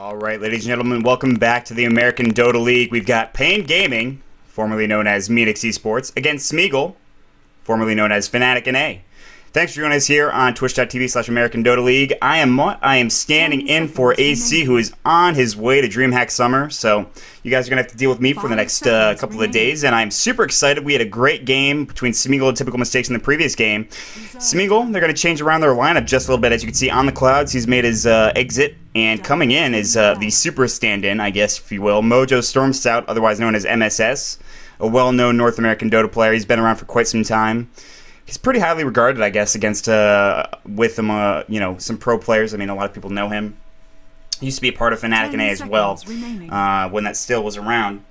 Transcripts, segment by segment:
Alright, ladies and gentlemen, welcome back to the American Dota League. We've got Pain Gaming, formerly known as Phoenix Esports, against Smeagol, formerly known as Fnatic NA. Thanks for joining us here on twitch.tv/American Dota League. I am Mutt. I am standing in for AC, who is on his way to DreamHack Summer. So you guys are going to have to deal with me for the next couple of days. And I'm super excited. We had a great game between Smeagol and Typical Mistakes in the previous game. Smeagol, they're going to change around their lineup just a little bit. As you can see on the clouds, he's made his exit. And coming in is the super stand-in, I guess, if you will, Mojo Storm Stout, otherwise known as MSS. A well-known North American Dota player. He's been around for quite some time. He's pretty highly regarded, I guess, against with him, some pro players. I mean, a lot of people know him. He used to be a part of Fnatic NA as well, when that still was around.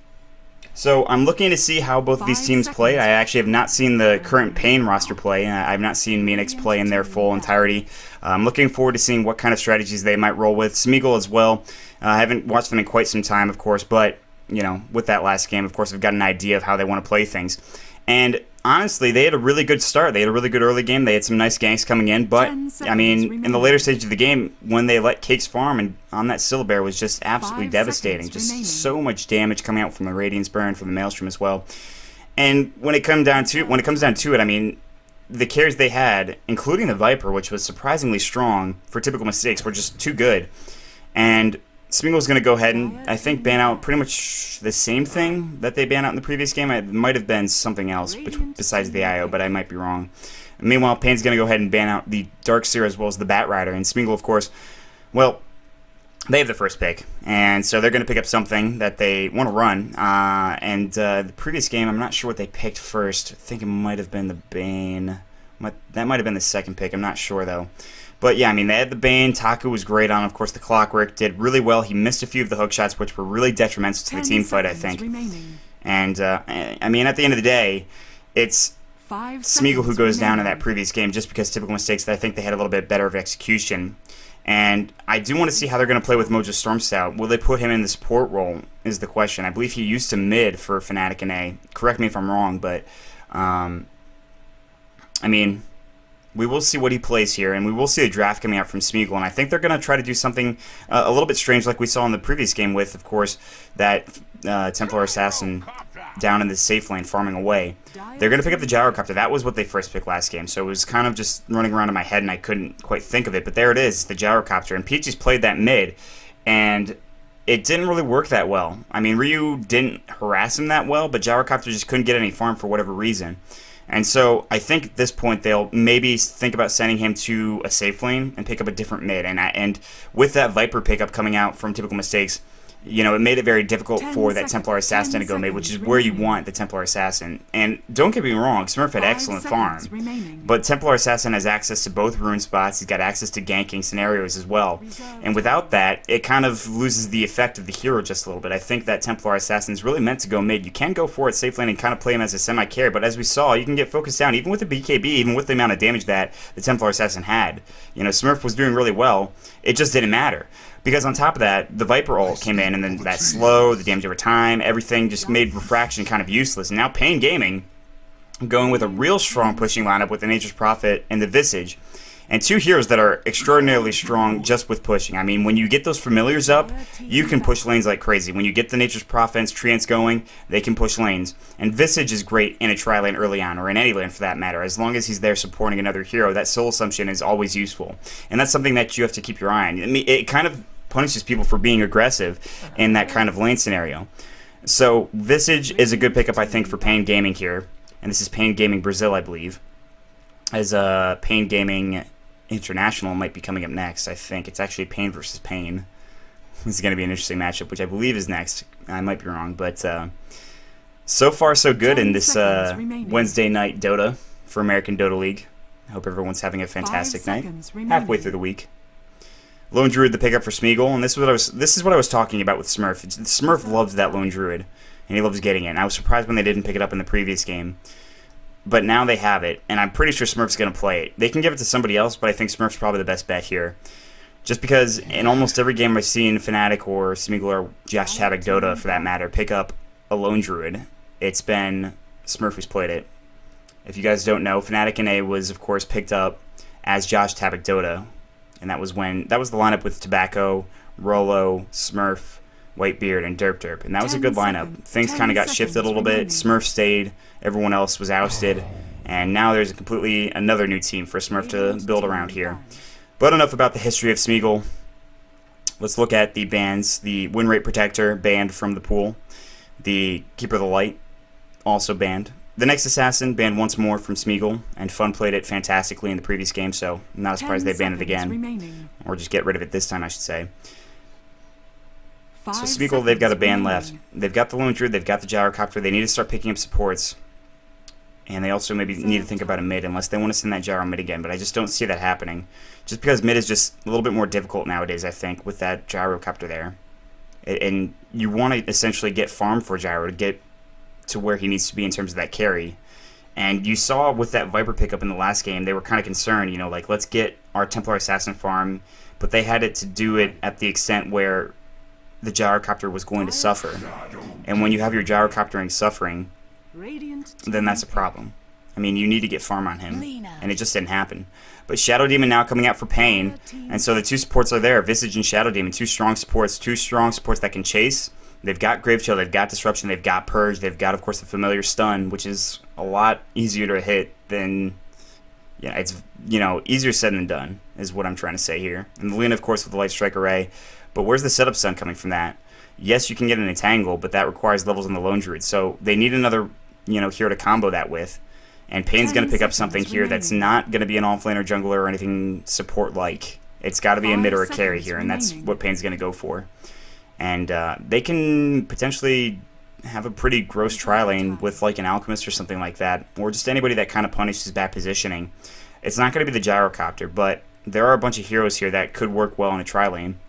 So I'm looking to see how both of these teams play. I actually have not seen the current Pain roster play. I've not seen Phoenix play in their full entirety. I'm looking forward to seeing what kind of strategies they might roll with. Smeagol as well. I haven't watched them in quite some time, of course, but with that last game, of course, I've got an idea of how they want to play things. And honestly, they had a really good start. They had a really good early game. They had some nice ganks coming in. But, I mean, in the later stage of the game, when they let Cakes farm and on that Syllabear was just absolutely devastating. Just so much damage coming out from the Radiance Burn, from the Maelstrom as well. And when it comes down to it, I mean, the carries they had, including the Viper, which was surprisingly strong for Typical Mistakes, were just too good. And Smeagol's going to go ahead and, I think, ban out pretty much the same thing that they banned out in the previous game. It might have been something else besides the IO, but I might be wrong. Meanwhile, Pain's going to go ahead and ban out the Darkseer as well as the Bat Rider. And Smeagol, of course, well, they have the first pick. And so they're going to pick up something that they want to run. The previous game, I'm not sure what they picked first. I think it might have been the Bane. That might have been the second pick. I'm not sure, though. But yeah, I mean, they had the Bane. Taku was great on, of course, the Clockwork. Did really well. He missed a few of the hook shots, which were really detrimental to the team fight, I think. And, I mean, at the end of the day, it's Smeagol who goes down in that previous game just because Typical Mistakes that I think they had a little bit better of execution. And I do want to see how they're going to play with Mojo Storm Stout. Will they put him in the support role is the question. I believe he used to mid for Fnatic NA. Correct me if I'm wrong, but, I mean, we will see what he plays here, and we will see a draft coming out from Smeagol, and I think they're going to try to do something a little bit strange like we saw in the previous game with, of course, that Templar Assassin down in the safe lane farming away. They're going to pick up the Gyrocopter. That was what they first picked last game, so it was kind of just running around in my head, and I couldn't quite think of it, but there it is, the Gyrocopter, and Peachy's played that mid, and it didn't really work that well. I mean, Ryu didn't harass him that well, but Gyrocopter just couldn't get any farm for whatever reason. And so I think at this point they'll maybe think about sending him to a safe lane and pick up a different mid. And with that Viper pickup coming out from Typical Mistakes, it made it very difficult for that Templar Assassin to go mid, which is where you want the Templar Assassin. And don't get me wrong, Smurf had excellent farm, but Templar Assassin has access to both rune spots. He's got access to ganking scenarios as well. And without that, it kind of loses the effect of the hero just a little bit. I think that Templar Assassin is really meant to go mid. You can go for it safe lane and kind of play him as a semi-carry, but as we saw, you can get focused down, even with the BKB, even with the amount of damage that the Templar Assassin had. Smurf was doing really well. It just didn't matter. Because on top of that, the Viper ult came in, and then that slow, the damage over time, everything just made Refraction kind of useless. And now Pain Gaming, going with a real strong pushing lineup with the Nature's Prophet and the Visage, and two heroes that are extraordinarily strong just with pushing. I mean, when you get those familiars up, you can push lanes like crazy. When you get the Nature's Prophet and Treants going, they can push lanes. And Visage is great in a tri-lane early on, or in any lane for that matter. As long as he's there supporting another hero, that soul assumption is always useful. And that's something that you have to keep your eye on. I mean, it kind of punishes people for being aggressive in that kind of lane scenario. So Visage is a good pickup, I think, for Pain Gaming here. And this is Pain Gaming Brazil, I believe. As Pain Gaming International might be coming up next, I think. It's actually Pain versus Pain. This is going to be an interesting matchup, which I believe is next. I might be wrong, but so far so good in this Wednesday night Dota for American Dota League. I hope everyone's having a fantastic night. Halfway through the week. Lone Druid the pickup for Smeagol, and this is what I was talking about with Smurf. Smurf loves that Lone Druid, and he loves getting it. And I was surprised when they didn't pick it up in the previous game. But now they have it, and I'm pretty sure Smurf's going to play it. They can give it to somebody else, but I think Smurf's probably the best bet here. Just because in almost every game I've seen Fnatic or Smeagol or Josh Tabak Dota, for that matter, pick up a Lone Druid, it's been Smurf who's played it. If you guys don't know, Fnatic NA was, of course, picked up as Josh Tabak Dota And that was the lineup with Tobacco, Rolo, Smurf, Whitebeard, and Derp. And that was a good lineup. Things kind of got shifted a little bit. Smurf stayed, everyone else was ousted, and now there's another new team for Smurf to build around here. But enough about the history of Smeagol. Let's look at the bans. The Win Rate Protector banned from the pool. The Keeper of the Light also banned. The Next Assassin banned once more from Smeagol, and Fun played it fantastically in the previous game, so I'm not surprised they banned it again. Remaining. Or just get rid of it this time, I should say. 5 So Smeagol, they've got a ban left. remaining. They've got the Lone Druid, they've got the Gyrocopter. They need to start picking up supports. And they also maybe need to think about a mid, unless they want to send that Gyro mid again. But I just don't see that happening. Just because mid is just a little bit more difficult nowadays, I think, with that Gyrocopter there. And you want to essentially get farm for Gyro to get to where he needs to be in terms of that carry. And you saw with that Viper pickup in the last game, they were kind of concerned, you know, like, let's get our Templar Assassin farm. But they had it to do it at the extent where the Gyrocopter was going to suffer. And when you have your Gyrocoptering suffering, then that's a problem. I mean, you need to get farm on him, and it just didn't happen. But Shadow Demon now coming out for Pain, and so the two supports are there, Visage and Shadow Demon, two strong supports that can chase. They've got Grave Chill, they've got Disruption, they've got Purge, they've got, of course, the familiar Stun, which is a lot easier to hit than, yeah, it's, you know, easier said than done, is what I'm trying to say here. And the Luna, of course, with the Light Strike Array, but where's the setup stun coming from that? Yes, you can get an Entangle, but that requires levels on the Lone Druid, so they need another, you know, hero to combo that with. And Pain's going to pick up something here that's not going to be an offlaner, jungler, or anything support-like. It's got to be a mid or a carry here, and that's what Pain's going to go for. And they can potentially have a pretty gross tri-lane with like an Alchemist or something like that, or just anybody that kind of punishes bad positioning. It's not going to be the Gyrocopter, but there are a bunch of heroes here that could work well in a tri-lane.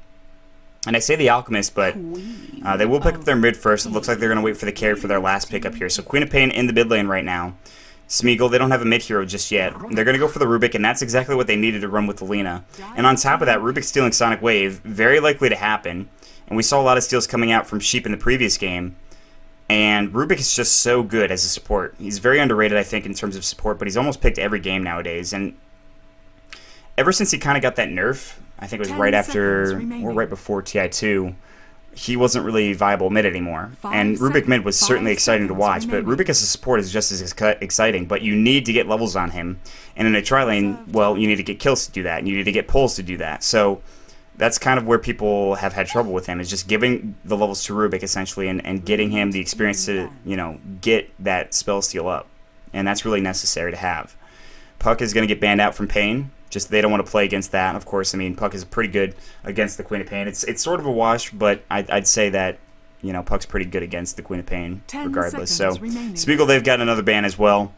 And I say the Alchemist, but they will pick up their mid first. It looks like they're going to wait for the carry for their last pickup here. So Queen of Pain in the mid lane right now. Smeagol, they don't have a mid hero just yet. They're going to go for the Rubik, and that's exactly what they needed to run with the Lina. And on top of that, Rubik stealing Sonic Wave, very likely to happen. And we saw a lot of steals coming out from Sheep in the previous game. And Rubik is just so good as a support. He's very underrated, I think, in terms of support, but he's almost picked every game nowadays. And ever since he kind of got that nerf, I think it was right after, or right before TI2, he wasn't really viable mid anymore. And Rubik mid was certainly exciting to watch, but Rubik as a support is just as exciting, but you need to get levels on him. And in a tri-lane, well, you need to get kills to do that, and you need to get pulls to do that. So that's kind of where people have had trouble with him, is just giving the levels to Rubik, essentially, and getting him the experience to, you know, get that spell steal up. And that's really necessary to have. Puck is going to get banned out from Pain. Just they don't want to play against that. Of course, I mean, Puck is pretty good against the Queen of Pain. It's sort of a wash, but I'd say that, you know, Puck's pretty good against the Queen of Pain regardless. So Smeagol, they've got another ban as well.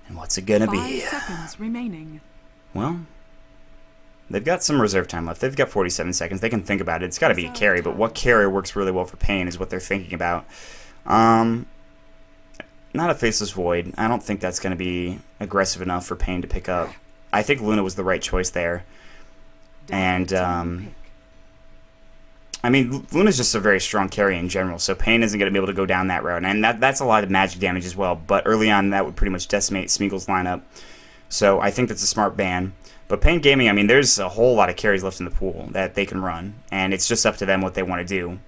And what's it gonna be? 5 seconds remaining. Well, they've got some reserve time left. They've got 47 seconds. They can think about it. It's got to be a carry, but what carry works really well for Pain is what they're thinking about. Not a Faceless Void. I don't think that's going to be aggressive enough for Pain to pick up. I think Luna was the right choice there. And, I mean, Luna's just a very strong carry in general, so Pain isn't going to be able to go down that route. And that's a lot of magic damage as well, but early on that would pretty much decimate Smeagol's lineup. So I think that's a smart ban. But Pain Gaming, I mean, there's a whole lot of carries left in the pool that they can run, and it's just up to them what they want to do.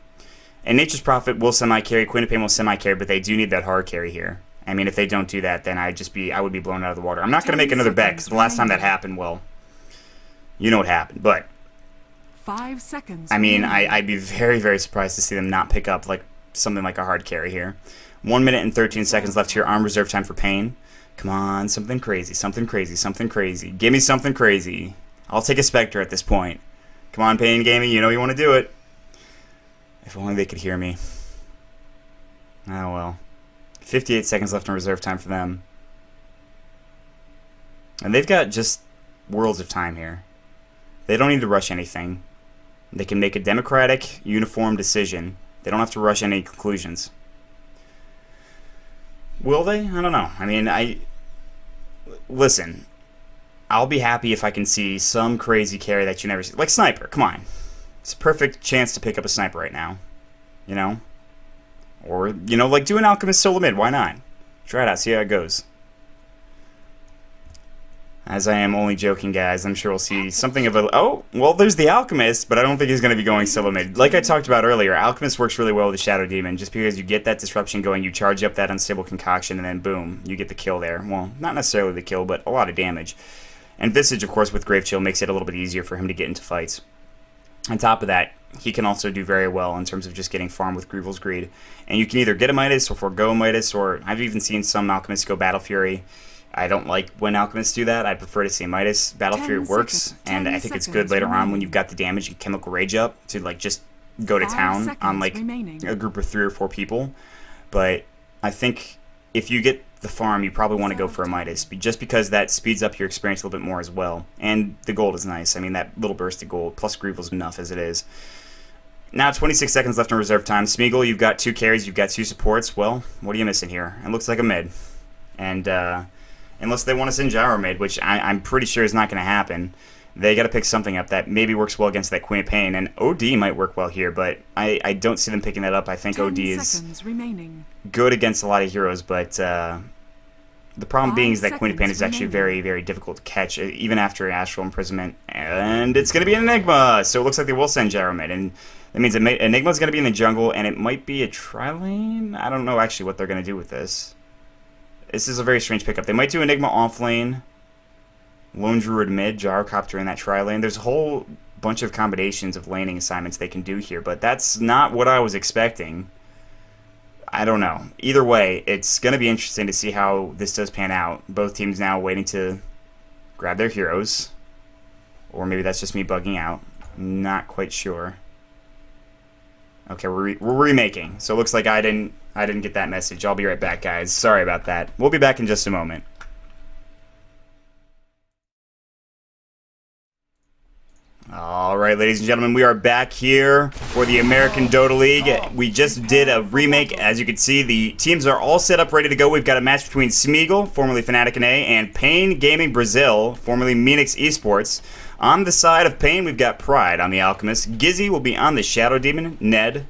And Nature's Prophet will semi-carry, Queen of Pain will semi-carry, but they do need that hard carry here. I mean, if they don't do that, then I would be blown out of the water. I'm not going to make another bet, because the last time that happened, well, you know what happened. But 5 seconds. I mean, I'd be very, very surprised to see them not pick up like something like a hard carry here. 1 minute and 13 seconds left here on reserve time for Pain. Come on, something crazy, something crazy, something crazy. Give me something crazy. I'll take a Spectre at this point. Come on, Pain Gaming, you know you want to do it. If only they could hear me. Oh well. 58 seconds left in reserve time for them. And they've got just worlds of time here. They don't need to rush anything. They can make a democratic, uniform decision. They don't have to rush any conclusions. Will they? I don't know. I mean, listen, I'll be happy if I can see some crazy carry that you never see. Like Sniper, come on. It's a perfect chance to pick up a Sniper right now. You know? Or, you know, like do an Alchemist solo mid. Why not? Try it out. See how it goes. As I am only joking, guys. I'm sure we'll see something of a... Oh, well, there's the Alchemist, but I don't think he's going to be going solo mid. Like I talked about earlier, Alchemist works really well with the Shadow Demon. Just because you get that disruption going, you charge up that Unstable Concoction, and then boom, you get the kill there. Well, not necessarily the kill, but a lot of damage. And Visage, of course, with Grave Chill makes it a little bit easier for him to get into fights. On top of that, he can also do very well in terms of just getting farm with Grievel's Greed. And you can either get a Midas or forego a Midas, or I've even seen some Alchemists go Battle Fury. I don't like when Alchemists do that. I prefer to see Midas. Battle Fury works, and I think it's good later on when you've got the damage and Chemical Rage up to like just go to town on like a group of 3 or 4 people. But I think if you get the farm, you probably want to go for a Midas, just because that speeds up your experience a little bit more as well. And the gold is nice. I mean, that little burst of gold plus Grievel's enough as it is. Now 26 seconds left in reserve time. Smeagol, you've got 2 carries, you've got 2 supports. Well, what are you missing here? It looks like a mid. And unless they want to send Gyro mid, which I'm pretty sure is not going to happen, they got to pick something up that maybe works well against that Queen of Pain. And OD might work well here, but I don't see them picking that up. I think OD is good against a lot of heroes, but the problem being is that Queen of Pain is actually very, very difficult to catch, even after Astral Imprisonment. And it's going to be an Enigma, so it looks like they will send Gyro mid. And that means Enigma's going to be in the jungle, and it might be a tri-lane? I don't know actually what they're going to do with this. This is a very strange pickup. They might do Enigma off lane, Lone Druid mid, Gyrocopter in that tri-lane. There's a whole bunch of combinations of laning assignments they can do here, but that's not what I was expecting. I don't know. Either way, it's going to be interesting to see how this does pan out. Both teams now waiting to grab their heroes. Or maybe that's just me bugging out. Not quite sure. Okay, we're remaking. So it looks like I didn't get that message. I'll be right back, guys. Sorry about that. We'll be back in just a moment. Alright, ladies and gentlemen, we are back here for the American Dota League. We just did a remake. As you can see, the teams are all set up, ready to go. We've got a match between Smeagol, formerly Fnatic and A, and Pain Gaming Brazil, formerly Menix Esports. On the side of Pain, we've got Pride on the Alchemist. Gizzy will be on the Shadow Demon. Ned, I'm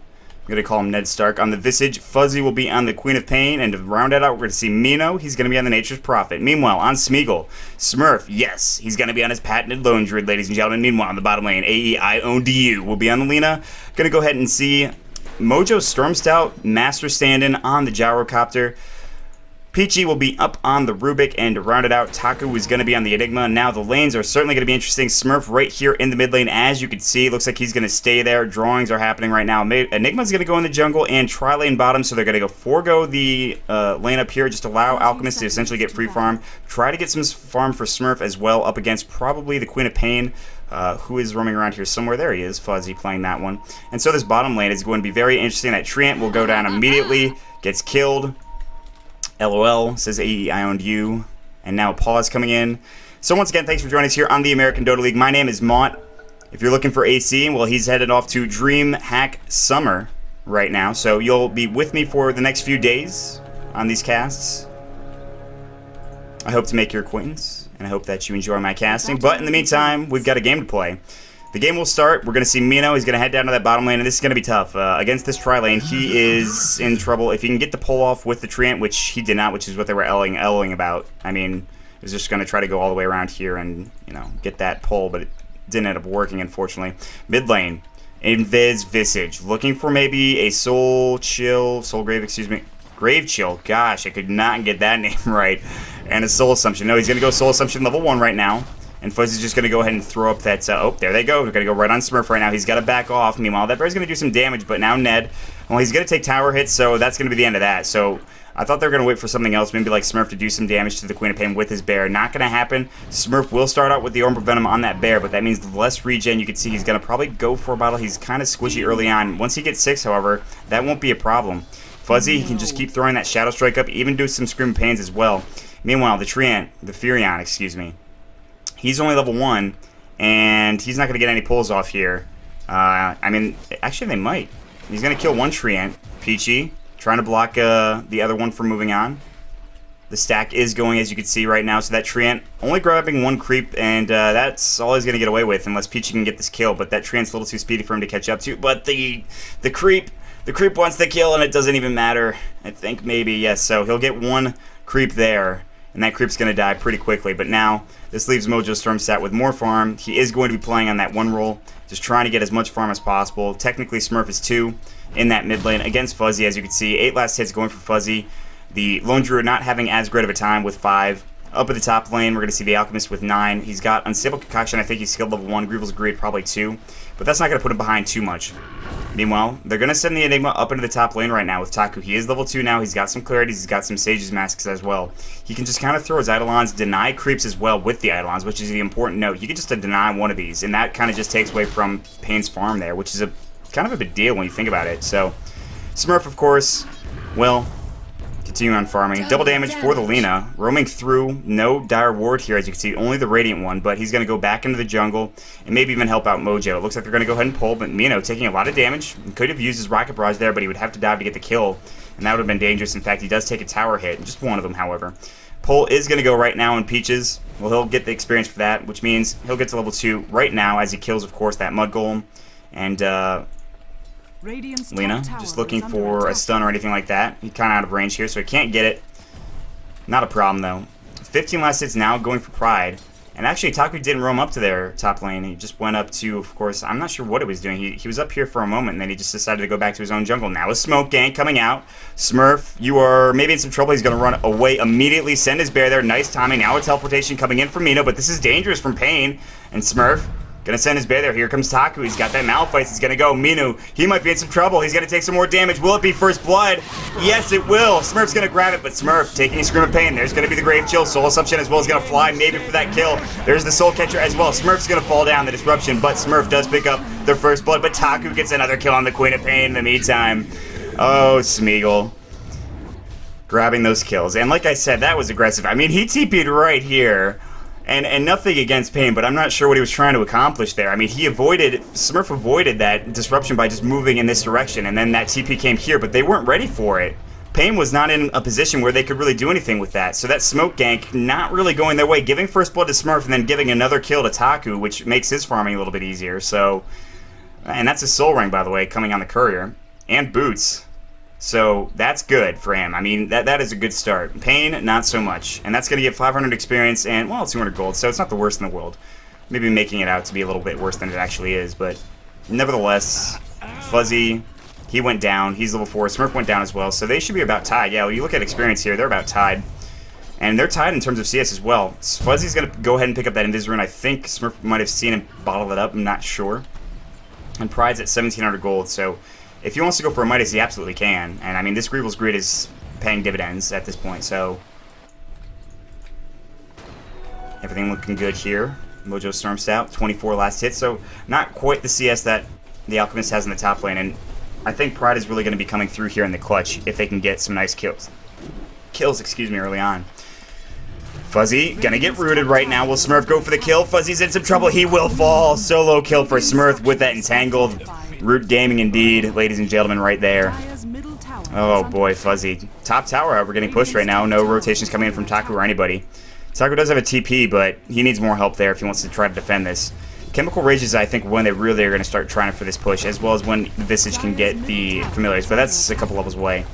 going to call him Ned Stark, on the Visage. Fuzzy will be on the Queen of Pain. And to round it out, we're going to see Mino. He's going to be on the Nature's Prophet. Meanwhile, on Smeagol, Smurf, yes, he's going to be on his patented Lone Druid, ladies and gentlemen. Meanwhile, on the bottom lane, AE own DU will be on the Lina. Going to go ahead and see Mojo Storm Stout, Master Stand-in on the Gyrocopter. Peachy will be up on the Rubik, and to round it out, Taku is going to be on the Enigma. Now the lanes are certainly going to be interesting. Smurf right here in the mid lane, as you can see. Looks like he's going to stay there. Drawings are happening right now. Enigma's going to go in the jungle and tri-lane bottom, so they're going to go forego the lane up here, just allow Alchemist to essentially get free farm. Try to get some farm for Smurf as well, up against probably the Queen of Pain, who is roaming around here somewhere. There he is, Fuzzy, playing that one. And so this bottom lane is going to be very interesting. That Treant will go down immediately, gets killed. LOL, says AE, I owned you. And now pause coming in. So once again, thanks for joining us here on the American Dota League. My name is Mont. If you're looking for AC, well, he's headed off to DreamHack Summer right now. So you'll be with me for the next few days on these casts. I hope to make your acquaintance, and I hope that you enjoy my casting. But in the meantime, we've got a game to play. The game will start. We're going to see Mino. He's going to head down to that bottom lane, and this is going to be tough. Against this tri-lane, he is in trouble. If he can get the pull off with the Treant, which he did not, which is what they were L-ing about. I mean, he was just going to try to go all the way around here and, you know, get that pull, but it didn't end up working, unfortunately. Mid lane, Invis Visage, looking for maybe a Grave Chill. Gosh, I could not get that name right. And a Soul Assumption. No, he's going to go Soul Assumption level 1 right now. And Fuzzy's just going to go ahead and throw up that... oh, there they go. We're going to go right on Smurf right now. He's got to back off. Meanwhile, that bear's going to do some damage, but now Ned... well, he's going to take tower hits, so that's going to be the end of that. So I thought they were going to wait for something else, maybe like Smurf to do some damage to the Queen of Pain with his bear. Not going to happen. Smurf will start out with the Orb of Venom on that bear, but that means less regen. You can see he's going to probably go for a bottle. He's kind of squishy early on. Once he gets 6, however, that won't be a problem. Fuzzy, he can just keep throwing that Shadow Strike up, even do some Scream Pains as well. Meanwhile, the Furion, excuse me. He's only level 1, and he's not going to get any pulls off here. I mean, actually they might. He's going to kill one Treant, Peachy, trying to block the other one from moving on. The stack is going, as you can see right now, so that Treant only grabbing 1 creep, and that's all he's going to get away with, unless Peachy can get this kill, but that Treant's a little too speedy for him to catch up to. But the creep wants the kill, and it doesn't even matter. I think maybe, yes, so he'll get 1 creep there. And that creep's going to die pretty quickly. But now This leaves Mojo Stormstat with more farm. He is going to be playing on that one roll, just trying to get as much farm as possible. Technically, Smurf is 2 in that mid lane against Fuzzy, as you can see. 8 last hits going for Fuzzy. The Lone Druid not having as great of a time with 5. Up at the top lane, we're going to see the Alchemist with 9. He's got Unstable Concoction. I think he's skilled level 1. Grievel's Greed probably 2. But that's not going to put him behind too much. Meanwhile, they're going to send the Enigma up into the top lane right now with Taku. He is level 2 now. He's got some clarities. He's got some Sage's Masks as well. He can just kind of throw his Eidolons, deny creeps as well with the Eidolons, which is the important note. You can just deny one of these, and that kind of just takes away from Pain's farm there, which is a kind of a big deal when you think about it. So, Smurf, of course, will continue on farming. Double damage for the Lina. Roaming through. No dire ward here, as you can see. Only the Radiant one, but he's going to go back into the jungle and maybe even help out Mojo. It looks like they're going to go ahead and pull, but Mino taking a lot of damage. He could have used his Rocket Barrage there, but he would have to dive to get the kill, and that would have been dangerous. In fact, he does take a tower hit. Just one of them, however. Pull is going to go right now in Peaches. Well, he'll get the experience for that, which means he'll get to level 2 right now as he kills, of course, that Mud Golem. And, Lina, just looking for a stun or anything like that. He's kind of out of range here, so he can't get it. Not a problem, though. 15 last hits now, going for Pride. And actually, Taku didn't roam up to their top lane. He just went up to, of course, I'm not sure what he was doing. He was up here for a moment, and then he just decided to go back to his own jungle. Now a Smoke Gang coming out. Smurf, you are maybe in some trouble. He's going to run away immediately, send his bear there. Nice timing. Now a teleportation coming in from Mino, but this is dangerous from Pain. And Smurf gonna send his bear there. Here comes Taku. He's got that Malphite. He's gonna go. Minu, he might be in some trouble. He's gonna take some more damage. Will it be first blood? Yes, it will. Smurf's gonna grab it, but Smurf taking a Scream of Pain. There's gonna be the Grave Chill. Soul Assumption as well is gonna fly, maybe for that kill. There's the Soul Catcher as well. Smurf's gonna fall down, the Disruption, but Smurf does pick up their first blood, but Taku gets another kill on the Queen of Pain in the meantime. Oh, Smeagol. Grabbing those kills. And like I said, that was aggressive. I mean, he TP'd right here. And nothing against Pain, but I'm not sure what he was trying to accomplish there. I mean, Smurf avoided that disruption by just moving in this direction, and then that TP came here, but they weren't ready for it. Pain was not in a position where they could really do anything with that. So that smoke gank not really going their way, giving first blood to Smurf and then giving another kill to Taku, which makes his farming a little bit easier. So, and that's his soul ring, by the way, coming on the courier. And boots. So that's good for him. I mean, that is a good start. Pain, not so much. And that's going to give 500 experience and, well, 200 gold. So it's not the worst in the world. Maybe making it out to be a little bit worse than it actually is. But nevertheless, Fuzzy, he went down. He's level 4. Smurf went down as well. So they should be about tied. Yeah, when you look at experience here, they're about tied. And they're tied in terms of CS as well. Fuzzy's going to go ahead and pick up that Invis rune. I think Smurf might have seen him bottle it up. I'm not sure. And Pride's at 1,700 gold. So if he wants to go for a Midas, he absolutely can. And, I mean, this Grievel's Grid is paying dividends at this point, so everything looking good here. Mojo Stormstout, 24 last hit, so not quite the CS that the Alchemist has in the top lane. And I think Pride is really going to be coming through here in the clutch if they can get some nice kills. Early on. Fuzzy gonna get rooted right now. Will Smurf go for the kill? Fuzzy's in some trouble. He will fall. Solo kill for Smurf with that entangled. Root gaming indeed, ladies and gentlemen, right there. Oh boy, Fuzzy. Top tower, however, getting pushed right now. No rotations coming in from Taku or anybody. Taku does have a TP, but he needs more help there if he wants to try to defend this. Chemical Rage is, I think, when they really are going to start trying for this push, as well as when Visage can get the Familiars, but that's a couple levels away.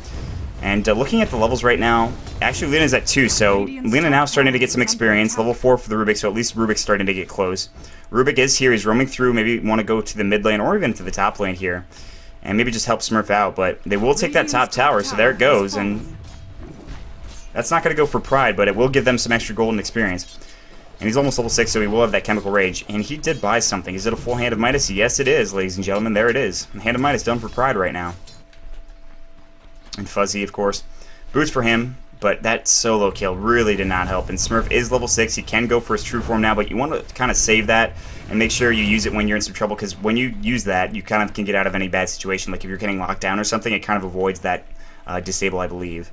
And looking at the levels right now, actually Lina's at 2, so Lina now starting to get some experience. Level 4 for the Rubik, so at least Rubik's starting to get close. Rubik is here, he's roaming through, maybe want to go to the mid lane or even to the top lane here. And maybe just help Smurf out, but they will take that top tower, so there it goes. And that's not going to go for Pride, but it will give them some extra golden experience. And he's almost level 6, so he will have that Chemical Rage. And he did buy something. Is it a full Hand of Midas? Yes, it is, ladies and gentlemen. There it is. Hand of Midas done for Pride right now. And Fuzzy, of course. Boots for him, but that solo kill really did not help. And Smurf is level 6. He can go for his true form now, but you want to kind of save that and make sure you use it when you're in some trouble, because when you use that, you kind of can get out of any bad situation. Like if you're getting locked down or something, it kind of avoids that disable, I believe.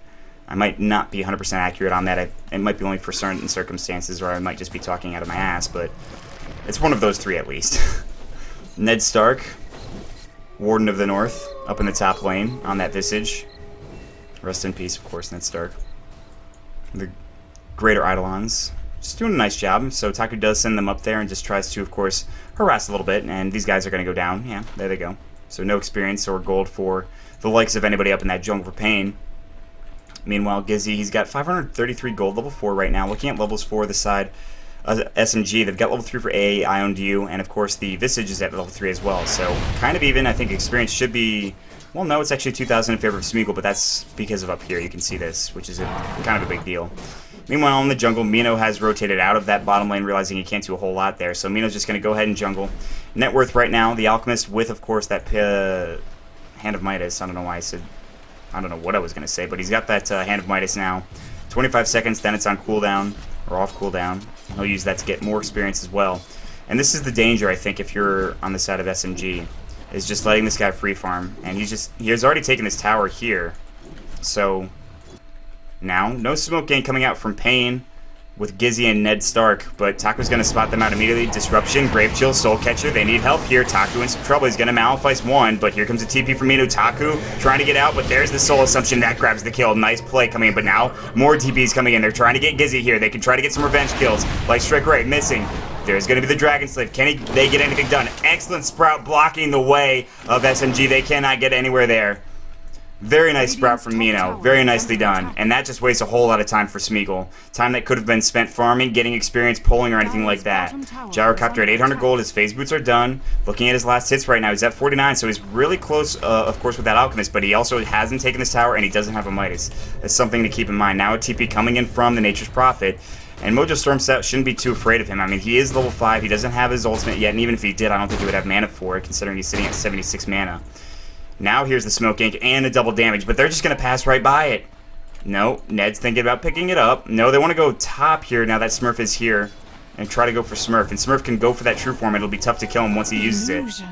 I might not be 100% accurate on that. It might be only for certain circumstances, or I might just be talking out of my ass, but it's one of those three at least. Ned Stark, Warden of the North, up in the top lane on that Visage. Rest in peace, of course, Ned Stark. The Greater Eidolons, just doing a nice job. So Taku does send them up there and just tries to, of course, harass a little bit, and these guys are going to go down. Yeah, there they go. So no experience or gold for the likes of anybody up in that jungle for Pain. Meanwhile, Gizzy, he's got 533 gold, level 4 right now. Looking at levels for the side SMG. They've got level 3 for A, Ion Du, and of course the Visage is at level 3 as well. So kind of even. I think experience should be... Well, no, it's actually 2,000 in favor of Smeagol, but that's because of up here. You can see this, which is kind of a big deal. Meanwhile, in the jungle, Mino has rotated out of that bottom lane, realizing he can't do a whole lot there. So Mino's just going to go ahead and jungle. Net worth right now, the Alchemist with, of course, that Hand of Midas. I don't know why I said... I don't know what I was going to say, but he's got that Hand of Midas now. 25 seconds, then it's on cooldown, or off cooldown. And he'll use that to get more experience as well. And this is the danger, I think, if you're on the side of SMG. Is just letting this guy free farm. And he has already taken this tower here. So now, no smoke gain coming out from Pain with Gizzy and Ned Stark, but Taku's going to spot them out immediately. Disruption, Grave Chill, Soul Catcher, they need help here. Taku in some trouble, he's going to Malefice one, but here comes a TP from Mino. Taku trying to get out, but there's the Soul Assumption, that grabs the kill. Nice play coming in, but now more TPs coming in. They're trying to get Gizzy here. They can try to get some revenge kills. Like Strike Ray, missing. There's going to be the Dragon Slave. Can they get anything done? Excellent Sprout blocking the way of SMG. They cannot get anywhere there. Very nice Sprout from Mino. Very nicely done. And that just wastes a whole lot of time for Smeagol. Time that could have been spent farming, getting experience, pulling, or anything like that. Gyrocopter at 800 gold. His phase boots are done. Looking at his last hits right now, he's at 49, so he's really close, of course, with that Alchemist, but he also hasn't taken this tower, and he doesn't have a Midas. That's something to keep in mind. Now a TP coming in from the Nature's Prophet. And Mojo Stormset shouldn't be too afraid of him. I mean, he is level 5. He doesn't have his ultimate yet, and even if he did, I don't think he would have mana for it, considering he's sitting at 76 mana. Now here's the Smoke Ink and the double damage, but they're just going to pass right by it. No, Ned's thinking about picking it up. No, they want to go top here now that Smurf is here and try to go for Smurf. And Smurf can go for that true form. It'll be tough to kill him once he uses it.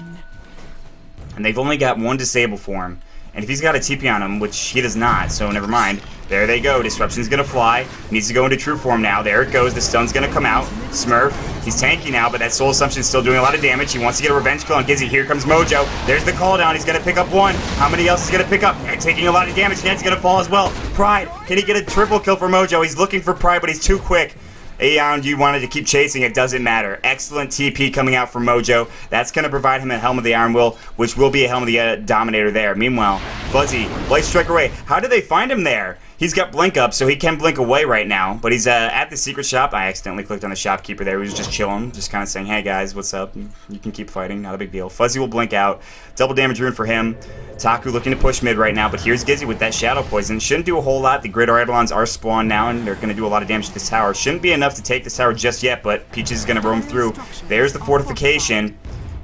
And they've only got one disable for him. And if he's got a TP on him, which he does not, so never mind. There they go. Disruption's going to fly. Needs to go into true form now. There it goes. The stun's going to come out. Smurf, he's tanky now, but that Soul Assumption's still doing a lot of damage. He wants to get a revenge kill on Gizzy. Here comes Mojo. There's the call down. He's going to pick up one. How many else is going to pick up? And taking a lot of damage. Ned's going to fall as well. Pride, can he get a triple kill for Mojo? He's looking for Pride, but he's too quick. Aeon, you wanted to keep chasing, it doesn't matter. Excellent TP coming out from Mojo. That's going to provide him a Helm of the Iron Will, which will be a Helm of the Dominator there. Meanwhile, Fuzzy, Light Strike away. How did they find him there? He's got Blink up, so he can blink away right now. But he's at the secret shop. I accidentally clicked on the shopkeeper there. He was just chilling, just kind of saying, hey guys, what's up? You can keep fighting, not a big deal. Fuzzy will blink out. Double damage rune for him. Taku looking to push mid right now, but here's Gizzy with that Shadow Poison. Shouldn't do a whole lot. The Grid Eidolons are spawned now, and they're going to do a lot of damage to this tower. Shouldn't be enough to take this tower just yet, but Peaches is going to roam through. There's the fortification.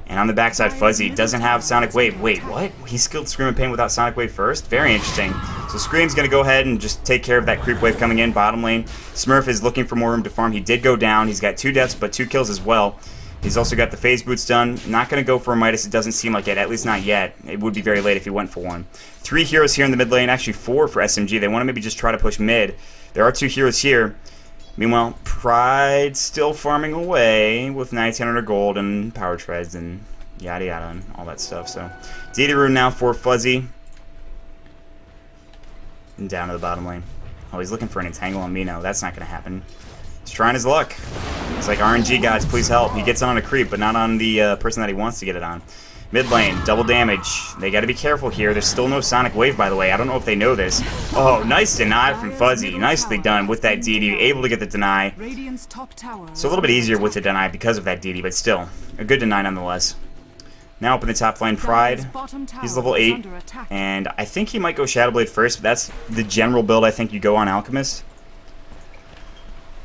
And on the backside, Fuzzy doesn't have Sonic Wave. Wait, what? He skilled Scream and Pain without Sonic Wave first? Very interesting. So Scream's going to go ahead and just take care of that creep wave coming in, bottom lane. Smurf is looking for more room to farm. He did go down. He's got 2 deaths, but 2 kills as well. He's also got the phase boots done. Not going to go for a Midas. It doesn't seem like it, at least not yet. It would be very late if he went for one. 3 heroes here in the mid lane, actually 4 for SMG. They want to maybe just try to push mid. There are 2 heroes here. Meanwhile, Pride still farming away with 1900 gold and power treads and yada yada and all that stuff. So Deity Rune now for Fuzzy. And down to the bottom lane. Oh, he's looking for an entangle on Mino. That's not going to happen. He's trying his luck. It's like, RNG guys, please help. He gets it on a creep, but not on the person that he wants to get it on. Mid lane, double damage. They got to be careful here. There's still no Sonic Wave, by the way. I don't know if they know this. Oh, nice deny from Fuzzy. Nicely done with that DD. Able to get the deny. So a little bit easier with the deny because of that DD, but still, a good deny nonetheless. Now up in the top lane, Pride. He's level 8, and I think he might go Shadowblade first, but that's the general build I think you go on Alchemist.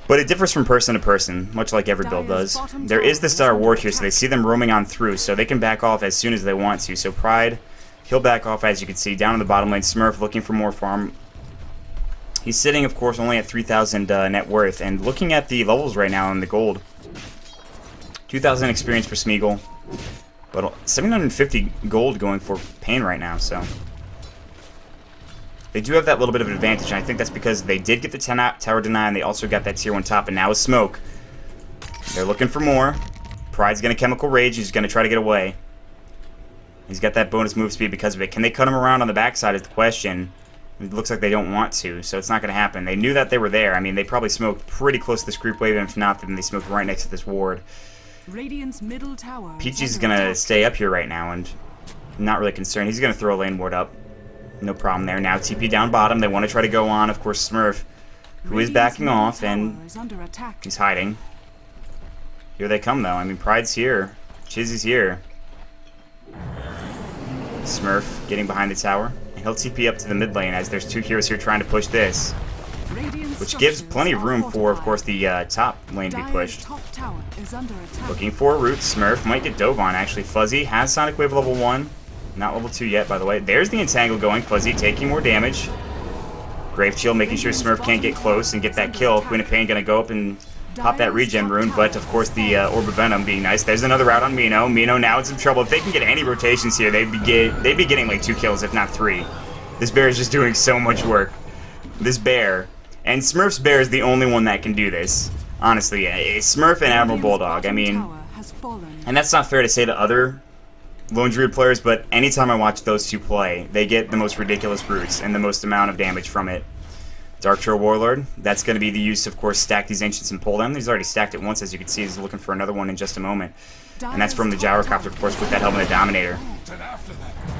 But it differs from person to person, much like every build does. There is the Star Ward here, so they see them roaming on through, so they can back off as soon as they want to. So Pride, he'll back off, as you can see. Down in the bottom lane, Smurf looking for more farm. He's sitting, of course, only at 3,000 net worth, and looking at the levels right now in the gold. 2,000 experience for Smeagol. But 750 gold going for Pain right now, so they do have that little bit of an advantage, and I think that's because they did get the tower deny, and they also got that tier 1 top, and now with Smoke. They're looking for more. Pride's going to Chemical Rage. He's going to try to get away. He's got that bonus move speed because of it. Can they cut him around on the backside is the question. It looks like they don't want to, so it's not going to happen. They knew that they were there. I mean, they probably smoked pretty close to this creep wave, and if not, then they smoked right next to this ward. Radiant's middle tower. Peachy's is going to stay up here right now and not really concerned. He's going to throw a lane ward up. No problem there. Now TP down bottom. They want to try to go on, of course, Smurf, who is backing off, and he's hiding. Here they come, though. I mean, Pride's here. Chizzy's here. Smurf getting behind the tower. And he'll TP up to the mid lane as there's 2 heroes here trying to push this. Which gives plenty of room for, of course, the top lane to be pushed. Looking for a root. Smurf might get dove on, actually. Fuzzy has Sonic Wave level 1. Not level 2 yet, by the way. There's the Entangle going. Fuzzy taking more damage. Grave Chill making sure Smurf can't get close and get that kill. Queen of Pain going to go up and pop that regen rune, but of course the Orb of Venom being nice. There's another route on Mino. Mino now in some trouble. If they can get any rotations here, they'd be getting like 2 kills, if not 3. This bear is just doing so much work. This bear, and Smurf's bear is the only one that can do this. Honestly, yeah. Smurf and Admiral Bulldog. I mean, and that's not fair to say to other Lone Druid players, but anytime I watch those two play, they get the most ridiculous roots and the most amount of damage from it. Dark Trail Warlord, that's going to be the use, of course, stack these Ancients and pull them. He's already stacked it once, as you can see. He's looking for another one in just a moment. And that's from the Gyrocopter, of course, with that Helmet of Dominator.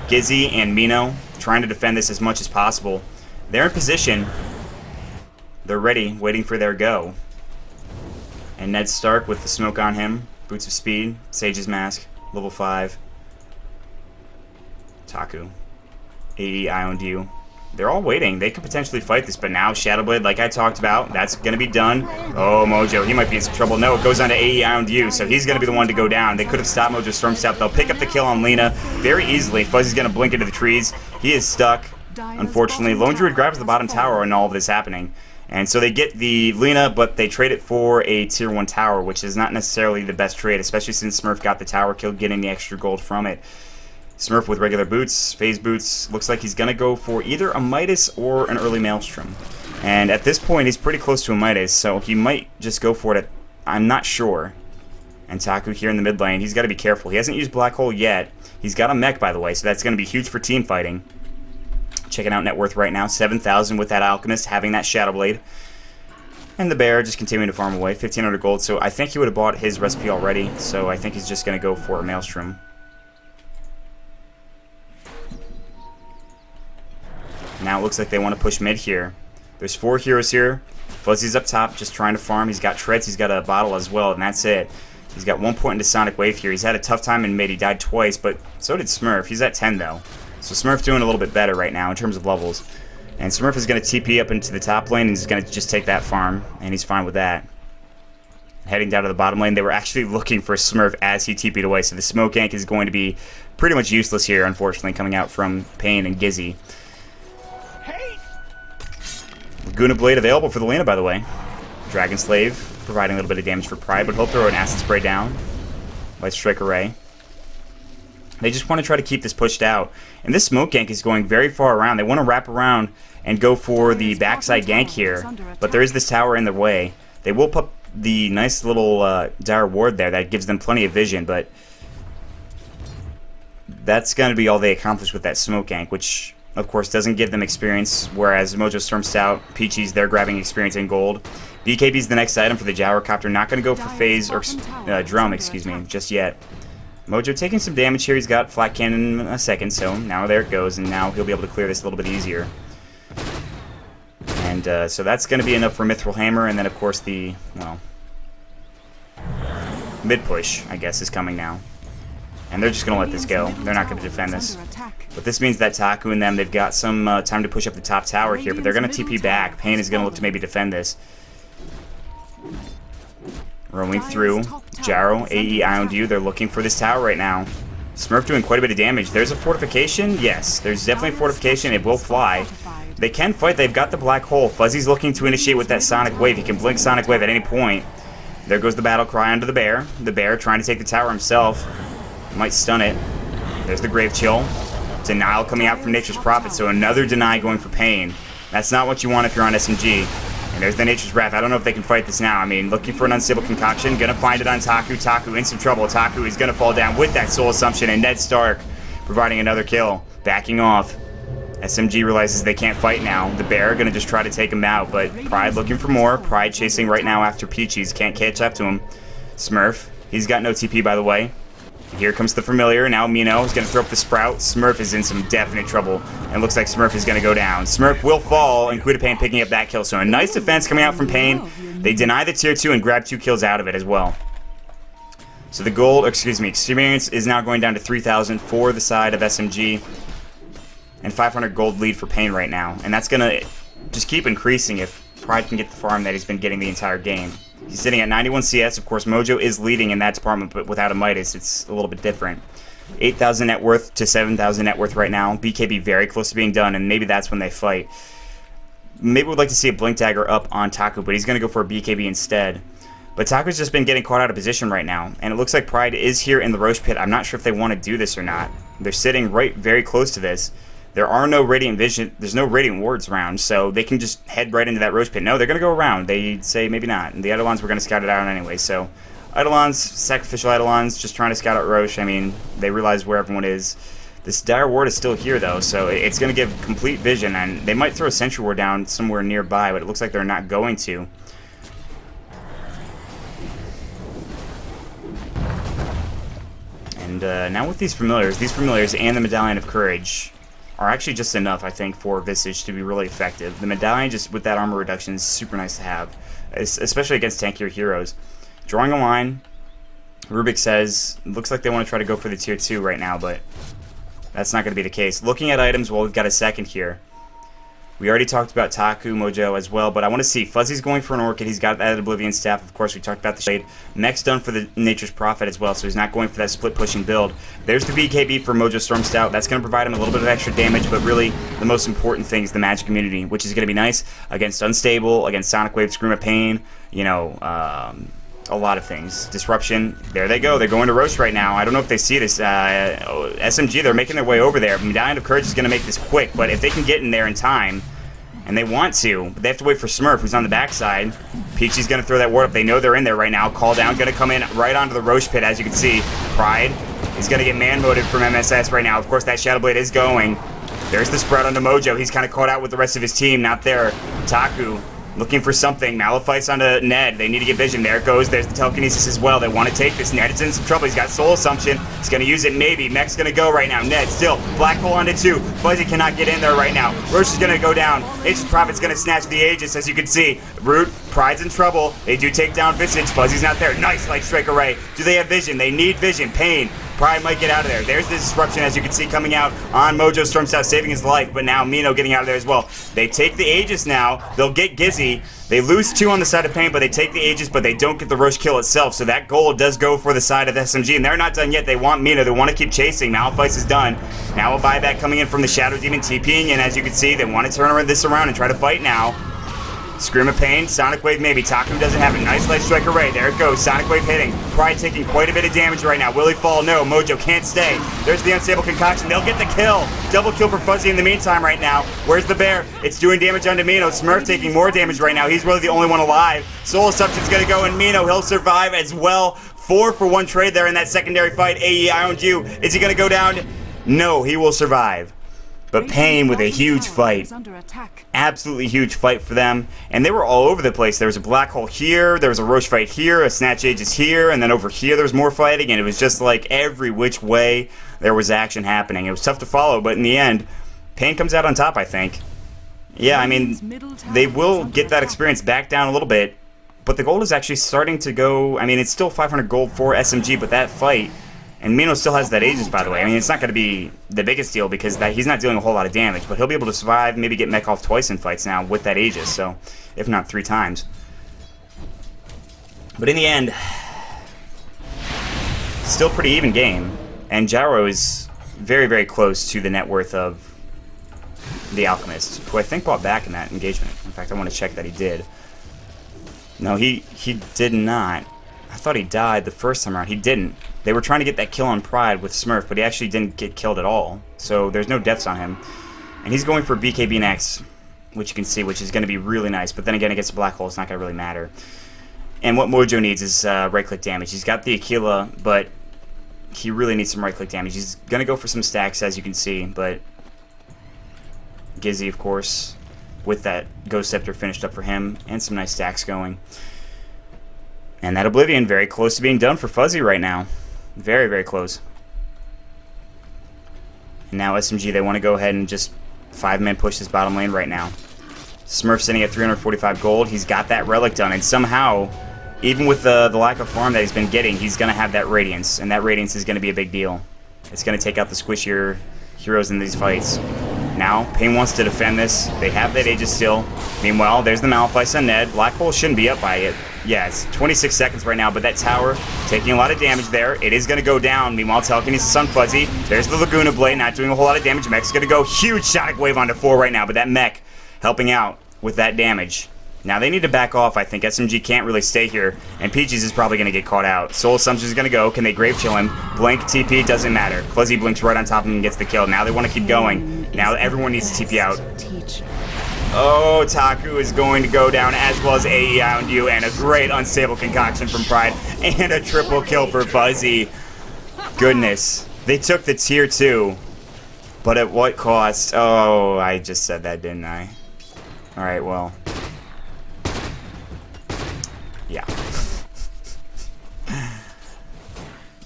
Gizzy and Mino trying to defend this as much as possible. They're in position. They're ready, waiting for their go. And Ned Stark with the smoke on him. Boots of Speed, Sage's Mask, level 5. Taku. AE Island U. They're all waiting. They could potentially fight this, but now Shadowblade, like I talked about, that's going to be done. Oh, Mojo, he might be in some trouble. No, it goes on to AE Island U, so he's going to be the one to go down. They could have stopped Mojo's Storm Step. They'll pick up the kill on Lena very easily. Fuzzy's going to blink into the trees. He is stuck. Unfortunately, Lone Druid grabs the bottom tower and all of this happening. And so they get the Lena, but they trade it for a tier 1 tower, which is not necessarily the best trade, especially since Smurf got the tower kill, getting the extra gold from it. Smurf with regular boots, phase boots, looks like he's going to go for either a Midas or an early Maelstrom. And at this point, he's pretty close to a Midas, so he might just go for it. I'm not sure. And Taku here in the mid lane, he's got to be careful. He hasn't used Black Hole yet. He's got a mech, by the way, so that's going to be huge for team fighting. Checking out net worth right now, 7,000 with that Alchemist, having that Shadowblade. And the bear just continuing to farm away, 1,500 gold, so I think he would have bought his recipe already, so I think he's just going to go for a Maelstrom. Now it looks like they want to push mid here. There's 4 heroes here. Fuzzy's up top, just trying to farm. He's got treads, he's got a bottle as well, and that's it. He's got 1 point into Sonic Wave here. He's had a tough time in mid. He died twice, but so did Smurf. He's at 10, though. So Smurf's doing a little bit better right now in terms of levels. And Smurf is going to TP up into the top lane, and he's going to just take that farm, and he's fine with that. Heading down to the bottom lane, they were actually looking for Smurf as he TP'd away, so the Smoke Gank is going to be pretty much useless here, unfortunately, coming out from Pain and Gizzy. Laguna Blade available for the Lena, by the way. Dragon Slave providing a little bit of damage for Pride, but he'll throw an Acid Spray down. Light Strike Array. They just want to try to keep this pushed out. And this Smoke Gank is going very far around. They want to wrap around and go for the backside gank here, but there is this tower in their way. They will put the nice little Dire Ward there that gives them plenty of vision, but that's going to be all they accomplish with that Smoke Gank, which of course doesn't give them experience, whereas Mojo Storm Stout, Peachy's, they're grabbing experience and gold. BKB's the next item for the Gyrocopter, not going to go for phase or drum, excuse me, just yet. Mojo taking some damage here. He's got Flat Cannon in a second, so now there it goes, and now he'll be able to clear this a little bit easier. And so that's going to be enough for Mithril Hammer, and then of course the, well, mid-push, I guess, is coming now. And they're just going to let this go. They're not going to defend this. But this means that Taku and them, they've got some time to push up the top tower here, but they're going to TP back. Pain is going to look to maybe defend this. Roaming through. Jaro, AE, Island U, they're looking for this tower right now. Smurf doing quite a bit of damage. There's a fortification? Yes, there's definitely a fortification. It will fly. They can fight. They've got the Black Hole. Fuzzy's looking to initiate with that Sonic Wave. He can blink Sonic Wave at any point. There goes the battle cry onto the bear. The bear trying to take the tower himself. Might stun it. There's the Grave Chill. Denial coming out from Nature's Prophet, so another deny going for Pain. That's not what you want if you're on SMG. And there's the Nature's Wrath. I don't know if they can fight this now. I mean, looking for an Unstable Concoction. Gonna find it on Taku. Taku in some trouble. Taku is gonna fall down with that Soul Assumption, and Ned Stark providing another kill. Backing off. SMG realizes they can't fight now. The bear gonna just try to take him out, but Pride looking for more. Pride chasing right now after Peachy's. Can't catch up to him. Smurf. He's got no TP, by the way. Here comes the familiar. Now Mino is going to throw up the Sprout. Smurf is in some definite trouble. And looks like Smurf is going to go down. Smurf will fall, and Queen of Pain picking up that kill. So a nice defense coming out from Pain. They deny the tier 2 and grab 2 kills out of it as well. So the gold, excuse me, experience is now going down to 3,000 for the side of SMG. And 500 gold lead for Pain right now. And that's going to just keep increasing if Pride can get the farm that he's been getting the entire game. He's sitting at 91 CS. Of course, Mojo is leading in that department, but without a Midas, it's a little bit different. 8,000 net worth to 7,000 net worth right now. BKB very close to being done, and maybe that's when they fight. Maybe we'd like to see a Blink Dagger up on Taku, but he's going to go for a BKB instead. But Taku's just been getting caught out of position right now, and it looks like Pride is here in the Roche Pit. I'm not sure if they want to do this or not. They're sitting right very close to this. There are no Radiant Vision, there's no Radiant Wards around, so they can just head right into that Roche Pit. No, they're going to go around. They say maybe not. And the Eidolons were going to scout it out anyway, so Eidolons, sacrificial Eidolons, just trying to scout out Roche. I mean, they realize where everyone is. This Dire Ward is still here, though, so it's going to give complete vision, and they might throw a Sentry Ward down somewhere nearby, but it looks like they're not going to. And now with these familiars and the Medallion of Courage are actually just enough, I think, for Visage to be really effective. The Medallion, just with that armor reduction, is super nice to have, especially against tankier heroes. Drawing a line, Rubik says, looks like they want to try to go for the tier 2 right now, but that's not going to be the case. Looking at items, well, we've got a second here. We already talked about Taku, Mojo as well, but I want to see. Fuzzy's going for an Orchid. He's got that Oblivion Staff. Of course, we talked about the Shade. Mech's done for the Nature's Prophet as well, so he's not going for that split-pushing build. There's the BKB for Mojo Storm Stout. That's going to provide him a little bit of extra damage, but really the most important thing is the magic immunity, which is going to be nice against Unstable, against Sonic Wave, Scream of Pain, you know, a lot of things. Disruption. There they go. They're going to Roche right now. I don't know if they see this. SMG, they're making their way over there. Medallion of Courage is going to make this quick, but if they can get in there in time, and they want to, but they have to wait for Smurf, who's on the backside. Peachy's going to throw that ward up. They know they're in there right now. Call down, going to come in right onto the Roche Pit, as you can see. Pride is going to get man-moded from MSS right now. Of course, that Shadow Blade is going. There's the spread onto Mojo. He's kind of caught out with the rest of his team. Not there. Taku looking for something. Malefice onto Ned. They need to get vision. There it goes. There's the telekinesis as well. They want to take this. Ned is in some trouble. He's got Soul Assumption. He's going to use it maybe. Mech's going to go right now. Ned still. Black Hole onto 2. Fuzzy cannot get in there right now. Roche is going to go down. Nature's Prophet's going to snatch the Aegis, as you can see. Root, Pride's in trouble. They do take down Visage. Fuzzy's not there. Nice Light Strike Array. Do they have vision? They need vision. Pain. Pride might get out of there. There's the disruption, as you can see, coming out on Mojo Storm Stout, saving his life, but now Mino getting out of there as well. They take the Aegis now. They'll get Gizzy. They lose 2 on the side of Pain, but they take the Aegis, but they don't get the Roche kill itself, so that goal does go for the side of SMG, and they're not done yet. They want Mino. They want to keep chasing. Malefice is done. Now a buyback coming in from the Shadow Demon, TPing, and as you can see, they want to turn this around and try to fight now. Scream of Pain, Sonic Wave maybe. Taku doesn't have a nice Light Strike Array. There it goes. Sonic Wave hitting. Pride taking quite a bit of damage right now. Will he fall? No. Mojo can't stay. There's the Unstable Concoction. They'll get the kill. Double kill for Fuzzy in the meantime right now. Where's the bear? It's doing damage onto Mino. Smurf taking more damage right now. He's really the only one alive. Soul Assumption's going to go, and Mino, he'll survive as well. 4-for-1 trade there in that secondary fight. AE, I owned you. Is he going to go down? No, he will survive. But Pain with a huge fight. Absolutely huge fight for them. And they were all over the place. There was a Black Hole here, there was a Roche fight here, a Snatch Aegis here, and then over here there was more fighting, and it was just like every which way there was action happening. It was tough to follow, but in the end, Pain comes out on top, I think. Yeah, I mean, they will get that experience back down a little bit, but the gold is actually starting to go. I mean, it's still 500 gold for SMG, but that fight. And Mino still has that Aegis, by the way. I mean, it's not going to be the biggest deal because he's not dealing a whole lot of damage, but he'll be able to survive, maybe get mech off twice in fights now with that Aegis, so if not 3 times. But in the end, still pretty even game, and Gyro is very, very close to the net worth of the Alchemist, who I think bought back in that engagement. In fact, I want to check that he did. No, he did not. I thought he died the first time around. He didn't. They were trying to get that kill on Pride with Smurf, but he actually didn't get killed at all. So there's no deaths on him. And he's going for BKB next, which you can see, which is going to be really nice. But then again, against Black Hole, it's not going to really matter. And what Mojo needs is right-click damage. He's got the Aquila, but he really needs some right-click damage. He's going to go for some stacks, as you can see, but Gizzy, of course, with that Ghost Scepter finished up for him, and some nice stacks going. And that Oblivion very close to being done for Fuzzy right now. Very, very close. And now SMG, they want to go ahead and just 5-man push this bottom lane right now. Smurf sitting at 345 gold. He's got that relic done, and somehow, even with the lack of farm that he's been getting, he's going to have that Radiance, and that Radiance is going to be a big deal. It's going to take out the squishier heroes in these fights. Now, Pain wants to defend this. They have that Aegis still. Meanwhile, there's the Malefice on Ned. Black Hole shouldn't be up by it. Yeah, it's 26 seconds right now, but that tower taking a lot of damage there. It is going to go down. Meanwhile, Telekinesis Sun Fuzzy. There's the Laguna Blade, not doing a whole lot of damage. Mech's going to go huge Sonic Wave onto 4 right now, but that Mech helping out with that damage. Now they need to back off. I think SMG can't really stay here, and Peaches is probably going to get caught out. Soul Assumption is going to go. Can they Grave Chill him? Blink, TP, doesn't matter. Fuzzy blinks right on top of him and gets the kill. Now they want to keep going. Now everyone needs to TP out. Oh, Taku is going to go down, as well as AE on you, and a great unstable concoction from Pride, and a triple kill for Fuzzy. Goodness. They took the tier 2, but at what cost? Oh, I just said that, didn't I? Alright, well. Yeah.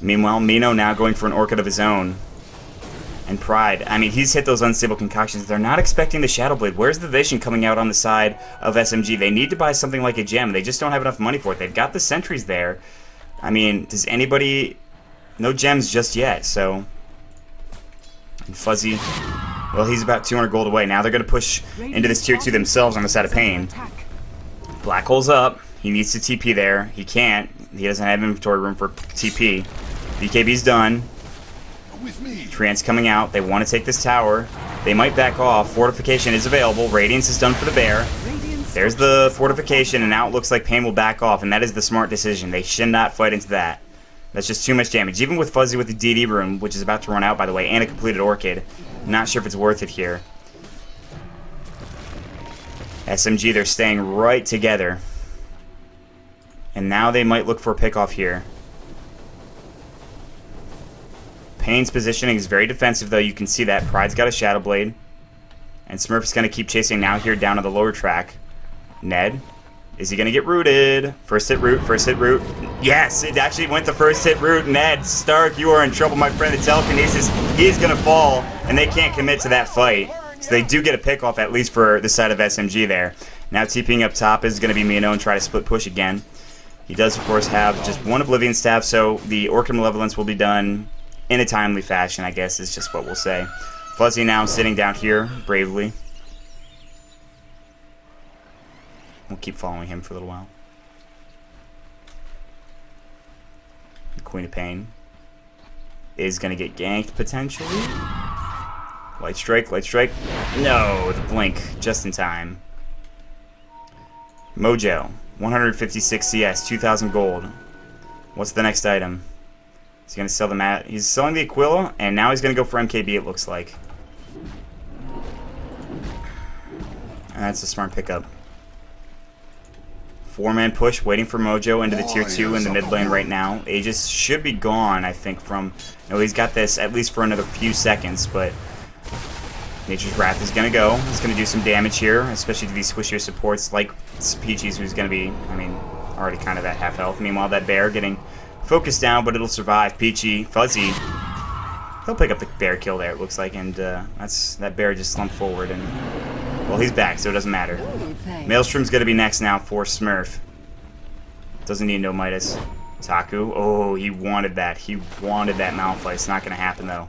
Meanwhile, Mino now going for an Orchid of his own. And Pride, I mean, he's hit those unstable concoctions. They're not expecting the Shadow Blade. Where's the Vision coming out on the side of SMG? They need to buy something like a gem. They just don't have enough money for it. They've got the sentries there. I mean, does anybody... No gems just yet, so... And Fuzzy... Well, he's about 200 gold away. Now they're going to push into this tier 2 themselves on the side of Pain. Black Hole's up. He needs to TP there. He can't. He doesn't have inventory room for TP. BKB's done. Treant's coming out. They want to take this tower. They might back off. Fortification is available. Radiance is done for the bear. There's the fortification, and now it looks like Pain will back off, and that is the smart decision. They should not fight into that. That's just too much damage. Even with Fuzzy with the DD room, which is about to run out, by the way, and a completed Orchid. Not sure if it's worth it here. SMG, they're staying right together. And now they might look for a pickoff here. Pain's positioning is very defensive, though. You can see that. Pride's got a Shadow Blade. And Smurf's going to keep chasing now here down to the lower track. Ned, is he going to get rooted? First hit root, first hit root. Yes, it actually went the first hit root. Ned, Stark, you are in trouble, my friend. The Telekinesis, he's going to fall, and they can't commit to that fight. So they do get a pick off, at least for the side of SMG there. Now TPing up top is going to be Mino and try to split push again. He does, of course, have just one Oblivion Staff, so the Orchid Malevolence will be done in a timely fashion, I guess, is just what we'll say. Fuzzy now sitting down here, bravely. We'll keep following him for a little while. The Queen of Pain is going to get ganked, potentially. Light Strike, Light Strike. No, the Blink, just in time. Mojo, 156 CS, 2,000 gold. What's the next item? He's going to sell the mat. He's selling the Aquila, and now he's going to go for MKB, it looks like. And that's a smart pickup. 4-man push, waiting for Mojo into the tier 2 in the mid lane right now. Aegis should be gone, I think, from... No, he's got this at least for another few seconds, but... Nature's Wrath is going to go. He's going to do some damage here, especially to these squishier supports like Peaches, who's going to be, I mean, already kind of at half health. Meanwhile, that bear getting focused down, but it'll survive. Peachy, Fuzzy, they'll pick up the bear kill there, it looks like, and that bear just slumped forward, and, well, he's back, so it doesn't matter. Maelstrom's going to be next now for Smurf. Doesn't need no Midas. Taku, oh, he wanted that. He wanted that Malphite. It's not going to happen, though.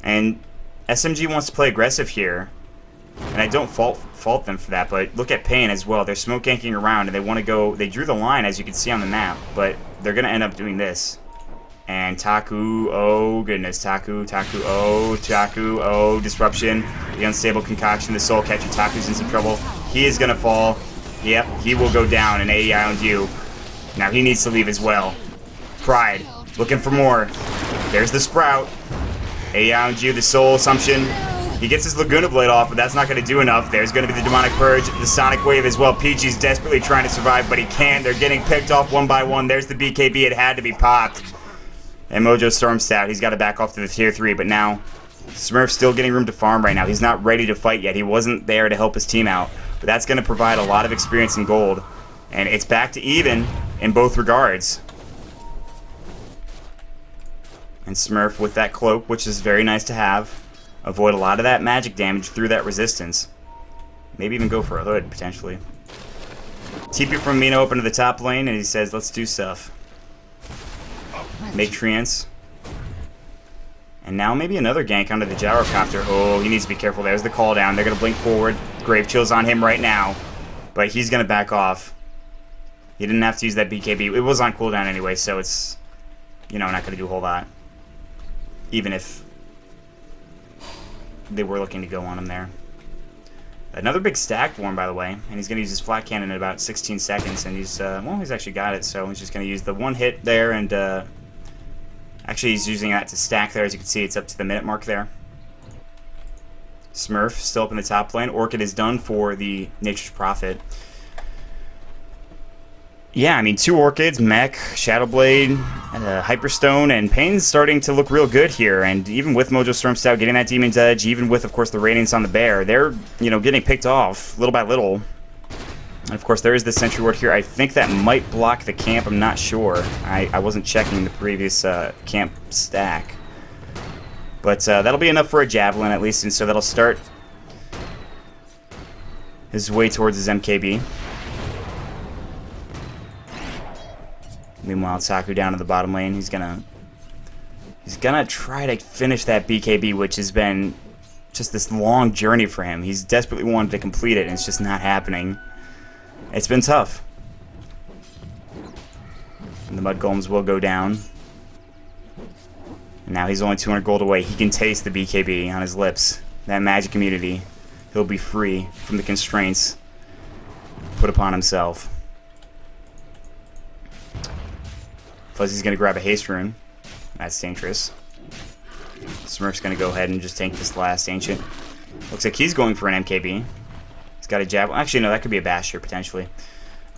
And SMG wants to play aggressive here, and I don't fault them for that, but look at Pain as well. They're smoke ganking around, and they want to go... They drew the line, as you can see on the map, but they're going to end up doing this. And Taku, oh goodness, Taku, oh, Disruption, the Unstable Concoction, the Soul Catcher. Taku's in some trouble. He is going to fall. Yep, he will go down, and AEI on you. Now he needs to leave as well. Pride, looking for more. There's the Sprout. AEI on you, the Soul Assumption. He gets his Laguna Blade off, but that's not going to do enough. There's going to be the Demonic Purge, the Sonic Wave as well. Peachy's desperately trying to survive, but he can't. They're getting picked off one by one. There's the BKB. It had to be popped. And Mojo storms out. He's got to back off to the tier 3, but now Smurf's still getting room to farm right now. He's not ready to fight yet. He wasn't there to help his team out, but that's going to provide a lot of experience and gold. And it's back to even in both regards. And Smurf with that cloak, which is very nice to have. Avoid a lot of that magic damage through that resistance. Maybe even go for a hood, potentially. TP from Mino up into the top lane, and he says, let's do stuff. Make treants. And now maybe another gank onto the gyrocopter. Oh, he needs to be careful. There's the call down. They're going to blink forward. Grave Chill's on him right now. But he's going to back off. He didn't have to use that BKB. It was on cooldown anyway, so it's, you know, not going to do a whole lot. Even if they were looking to go on him there. Another big stack for him, by the way. And he's going to use his flat cannon in about 16 seconds. And he's, well, he's actually got it. So he's just going to use the one hit there and, actually, he's using that to stack there. As you can see, it's up to the minute mark there. Smurf still up in the top lane. Orchid is done for the Nature's Prophet. Yeah, I mean, 2 Orchids, Mech, Shadowblade, Hyperstone, and Pain's starting to look real good here. And even with Mojo Storm Stout getting that Demon's Edge, even with, of course, the Radiance on the Bear, they're, you know, getting picked off little by little. And of course, there is the Sentry Ward here. I think that might block the camp. I'm not sure. I wasn't checking the previous camp stack. But that'll be enough for a Javelin, at least. And so that'll start his way towards his MKB. Meanwhile, Saku down in the bottom lane. He's gonna try to finish that BKB, which has been just this long journey for him. He's desperately wanted to complete it, and it's just not happening. It's been tough. And the Mud Golems will go down. And now he's only 200 gold away. He can taste the BKB on his lips. That magic immunity. He'll be free from the constraints put upon himself. Fuzzy's going to grab a haste rune. That's dangerous. Smurf's going to go ahead and just tank this last Ancient. Looks like he's going for an MKB. He's got a jab. Actually, no, that could be a Basher, potentially.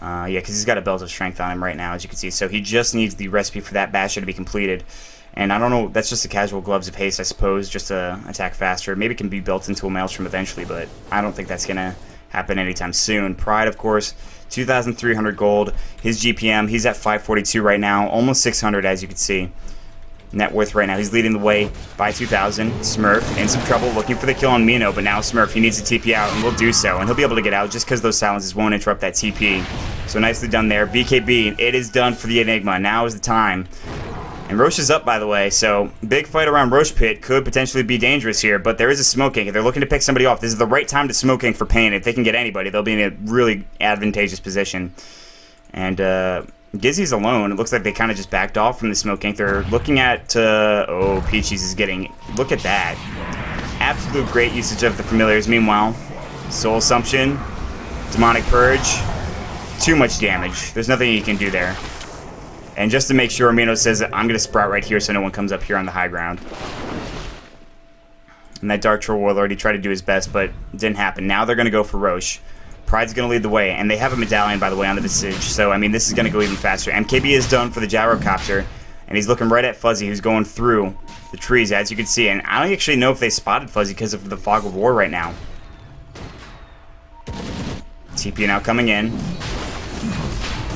Yeah, because he's got a Belt of Strength on him right now, as you can see. So he just needs the recipe for that Basher to be completed. And I don't know, that's just the casual Gloves of Haste, I suppose, just to attack faster. Maybe it can be built into a Maelstrom eventually, but I don't think that's going to happen anytime soon. Pride, of course, 2,300 gold. His GPM, he's at 542 right now, almost 600, as you can see. Net worth right now. He's leading the way by 2,000. Smurf in some trouble looking for the kill on Mino, but now Smurf, he needs to TP out, and will do so. And he'll be able to get out just because those silences won't interrupt that TP. So nicely done there. BKB, it is done for the Enigma. Now is the time. And Roche is up, by the way, so big fight around Roche Pit could potentially be dangerous here, but there is a smoking. If they're looking to pick somebody off, this is the right time to smoking for Pain. If they can get anybody, they'll be in a really advantageous position. And Gizzy's alone. It looks like they kind of just backed off from the smoking. They're looking at, oh, Peaches is getting, look at that. Absolute great usage of the familiars. Meanwhile, Soul Assumption, Demonic Purge, too much damage. There's nothing you can do there. And just to make sure, Mino says that I'm going to sprout right here so no one comes up here on the high ground. And that Dark Troll will already try to do his best, but it didn't happen. Now they're going to go for Roche. Pride's going to lead the way, and they have a medallion, by the way, on the Visage. So, I mean, this is going to go even faster. MKB is done for the Gyrocopter, and he's looking right at Fuzzy, who's going through the trees, as you can see. And I don't actually know if they spotted Fuzzy because of the Fog of War right now. TP now coming in.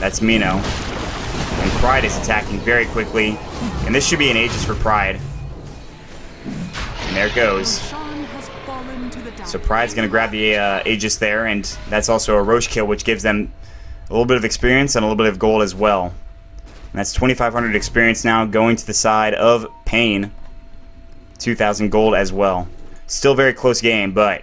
That's Mino. And Pride is attacking very quickly. And this should be an Aegis for Pride. And there it goes. So Pride's going to grab the Aegis there, and that's also a Roche kill, which gives them a little bit of experience and a little bit of gold as well. And that's 2,500 experience now going to the side of Pain. 2,000 gold as well. Still very close game, but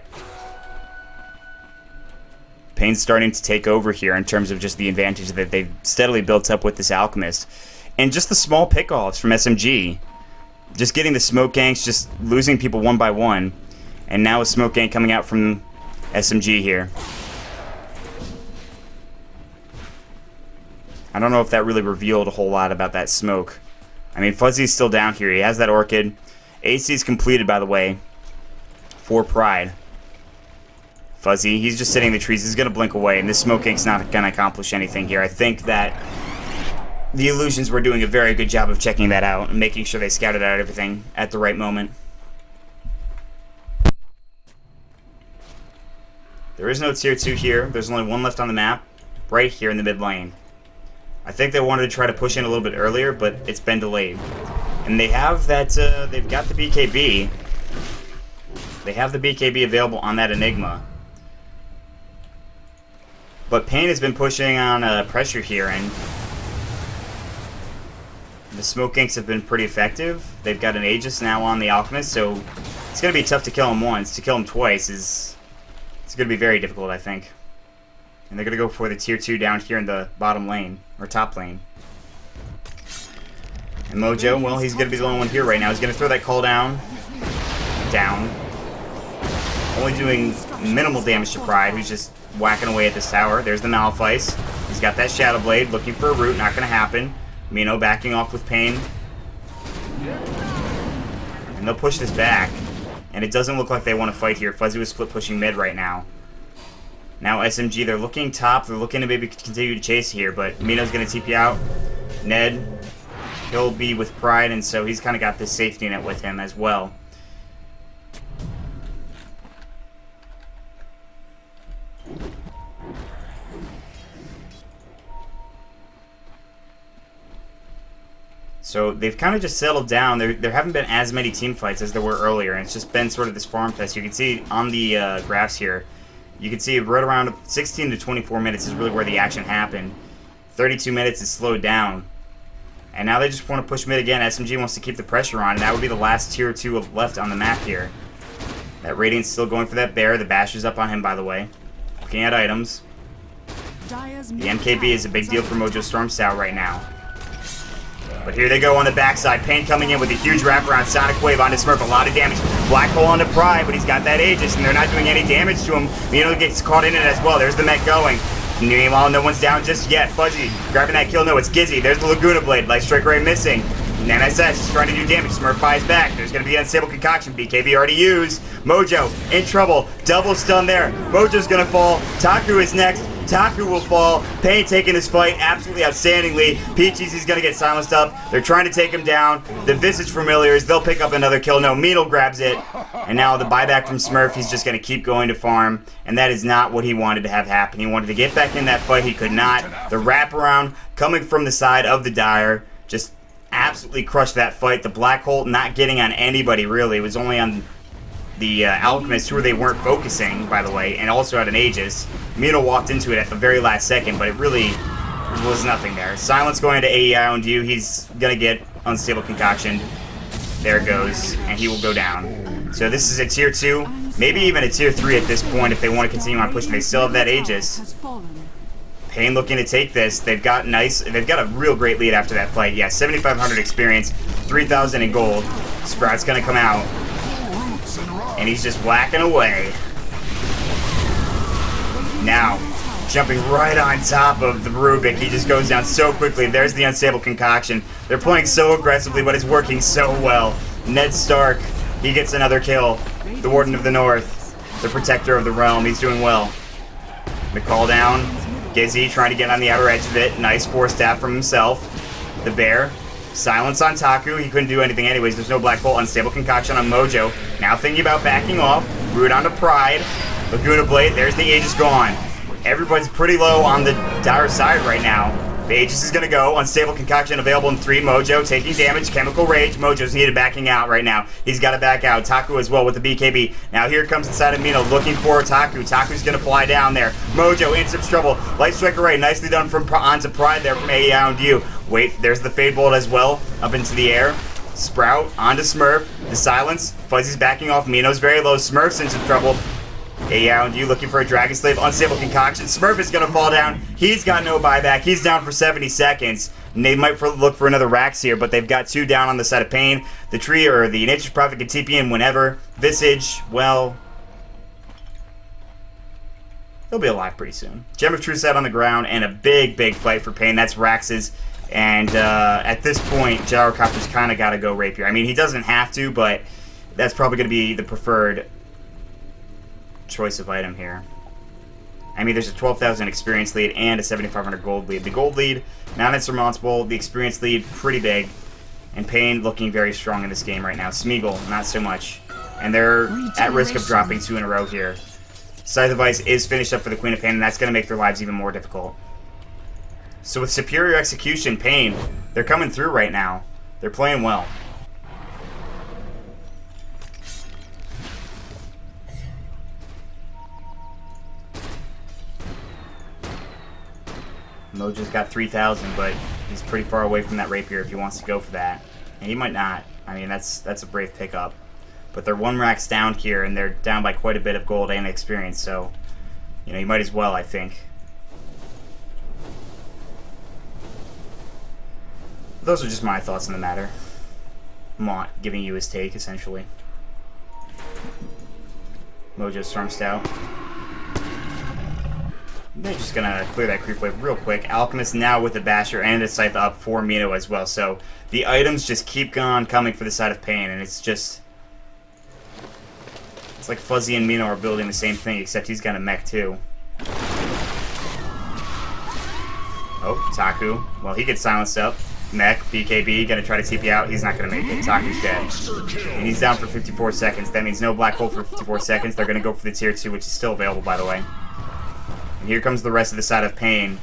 Pain's starting to take over here in terms of just the advantage that they've steadily built up with this Alchemist. And just the small pick-offs from SMG. Just getting the smoke ganks, just losing people one by one. And now a smoke gank coming out from SMG here. I don't know if that really revealed a whole lot about that smoke. I mean, Fuzzy's still down here. He has that Orchid. AC's completed, by the way, for Pride. Fuzzy, he's just sitting in the trees. He's going to blink away, and this smoke gank's not going to accomplish anything here. I think that the Illusions were doing a very good job of checking that out and making sure they scouted out everything at the right moment. There is no tier 2 here. There's only one left on the map, right here in the mid lane. I think they wanted to try to push in a little bit earlier, but it's been delayed. And they have that, they've got the BKB. They have the BKB available on that Enigma. But Pain has been pushing on pressure here, and the Smoke Inks have been pretty effective. They've got an Aegis now on the Alchemist, so it's going to be tough to kill him once. To kill him twice it's going to be very difficult, I think. And they're going to go for the tier 2 down here in the bottom lane, or top lane. And Mojo, well, he's going to be the only one here right now. He's going to throw that call down. Only doing minimal damage to Pride, who's just whacking away at this tower. There's the Malphite. He's got that Shadow Blade, looking for a root, not going to happen. Mino backing off with Pain. And they'll push this back. And it doesn't look like they want to fight here. Fuzzy was split pushing mid right now. Now SMG, they're looking top. They're looking to maybe continue to chase here, but Mino's going to TP out. Ned, he'll be with Pride, and so he's kind of got this safety net with him as well. So they've kind of just settled down. There haven't been as many team fights as there were earlier, and it's just been sort of this farm fest. You can see on the graphs here, you can see right around 16 to 24 minutes is really where the action happened. 32 minutes is slowed down. And now they just want to push mid again. SMG wants to keep the pressure on, and that would be the last tier 2 left on the map here. That Radiant's still going for that bear. The Basher's up on him, by the way. Looking at items. The MKB is a big deal for Mojo Storm Stout right now. But here they go on the backside. Pain coming in with a huge wraparound Sonic Wave onto Smurf. A lot of damage. Black Hole onto Pride, but he's got that Aegis, and they're not doing any damage to him. Mino gets caught in it as well. There's the mech going. Meanwhile, no one's down just yet. Fuzzy grabbing that kill. No, it's Gizzy. There's the Laguna Blade. Light Strike Ray missing. NSS is trying to do damage. Smurf buys back. There's going to be Unstable Concoction. BKB already used. Mojo in trouble. Double stun there. Mojo's going to fall. Taku is next. Taku will fall. Pain taking this fight absolutely outstandingly. Peaches is going to get silenced up. They're trying to take him down. The Visage Familiars, they'll pick up another kill. No, Meadle grabs it. And now the buyback from Smurf, he's just going to keep going to farm. And that is not what he wanted to have happen. He wanted to get back in that fight. He could not. The wraparound coming from the side of the Dire just absolutely crushed that fight. The Black Hole not getting on anybody, really. It was only on the Alchemist, who they weren't focusing, by the way, and also had an Aegis. Mino walked into it at the very last second, but it really was nothing there. Silence going to AEI on you. He's going to get Unstable Concoction. There it goes, and he will go down. So this is a tier 2, maybe even a tier 3 at this point if they want to continue on pushing. They still have that Aegis. Pain looking to take this. They've got a real great lead after that fight. Yeah, 7,500 experience, 3,000 in gold. Sprout's going to come out. And he's just whacking away. Now, jumping right on top of the Rubik. He just goes down so quickly. There's the Unstable Concoction. They're playing so aggressively, but it's working so well. Ned Stark, he gets another kill. The Warden of the North, the Protector of the Realm. He's doing well. The call down. Gizzy trying to get on the outer edge of it. Nice force staff from himself. The Bear. Silence on Taku. He couldn't do anything anyways. There's no Black Hole. Unstable Concoction on Mojo. Now thinking about backing off. Root onto Pride. Laguna Blade. There's the Aegis gone. Everybody's pretty low on the Dire side right now. The Aegis is going to go. Unstable Concoction available in 3. Mojo taking damage. Chemical Rage. Mojo's needed backing out right now. He's got to back out. Taku as well with the BKB. Now here comes inside of Mino looking for Taku. Taku's going to fly down there. Mojo in some trouble. Light Strike Array. Nicely done from onto Pride there from AEI on you. Wait, there's the Fade Bolt as well. Up into the air. Sprout onto Smurf. The Silence. Fuzzy's backing off. Mino's very low. Smurf's in some trouble. AEI on you looking for a Dragon Slave. Unstable Concoction. Smurf is going to fall down. He's got no buyback. He's down for 70 seconds. And they might look for another Rax here, but they've got 2 down on the side of Pain. The Tree or the Nature's Prophet can TP in whenever. Visage, well, he'll be alive pretty soon. Gem of True Set on the ground, and a big, big fight for Pain. That's Rax's. And at this point, Gyrocopter's kind of got to go Rapier. I mean, he doesn't have to, but that's probably going to be the preferred choice of item here. I mean, there's a 12,000 experience lead and a 7,500 gold lead. The gold lead, not insurmountable. The experience lead, pretty big. And Pain looking very strong in this game right now. Smeagol, not so much. And they're at risk of dropping 2 in a row here. Scythe of Ice is finished up for the Queen of Pain, and that's going to make their lives even more difficult. So with superior execution, Pain, they're coming through right now. They're playing well. Mojo's got 3,000, but he's pretty far away from that rapier if he wants to go for that. And he might not. I mean, that's a brave pickup. But they're 1 racks down here, and they're down by quite a bit of gold and experience, so, you know, you might as well, I think. Those are just my thoughts on the matter. Mont giving you his take, essentially. Mojo Stormsed out. They're just gonna clear that creep wave real quick. Alchemist now with the Basher and a Scythe up for Mino as well. So the items just keep on coming for the side of Pain, and it's just... It's like Fuzzy and Mino are building the same thing, except he's got a mech too. Oh, Taku. Well, he gets silenced up. Mech, BKB, gonna try to TP out. He's not gonna make it. Taku's dead. And he's down for 54 seconds. That means no black hole for 54 seconds. They're gonna go for the tier 2, which is still available, by the way. And here comes the rest of the side of Pain.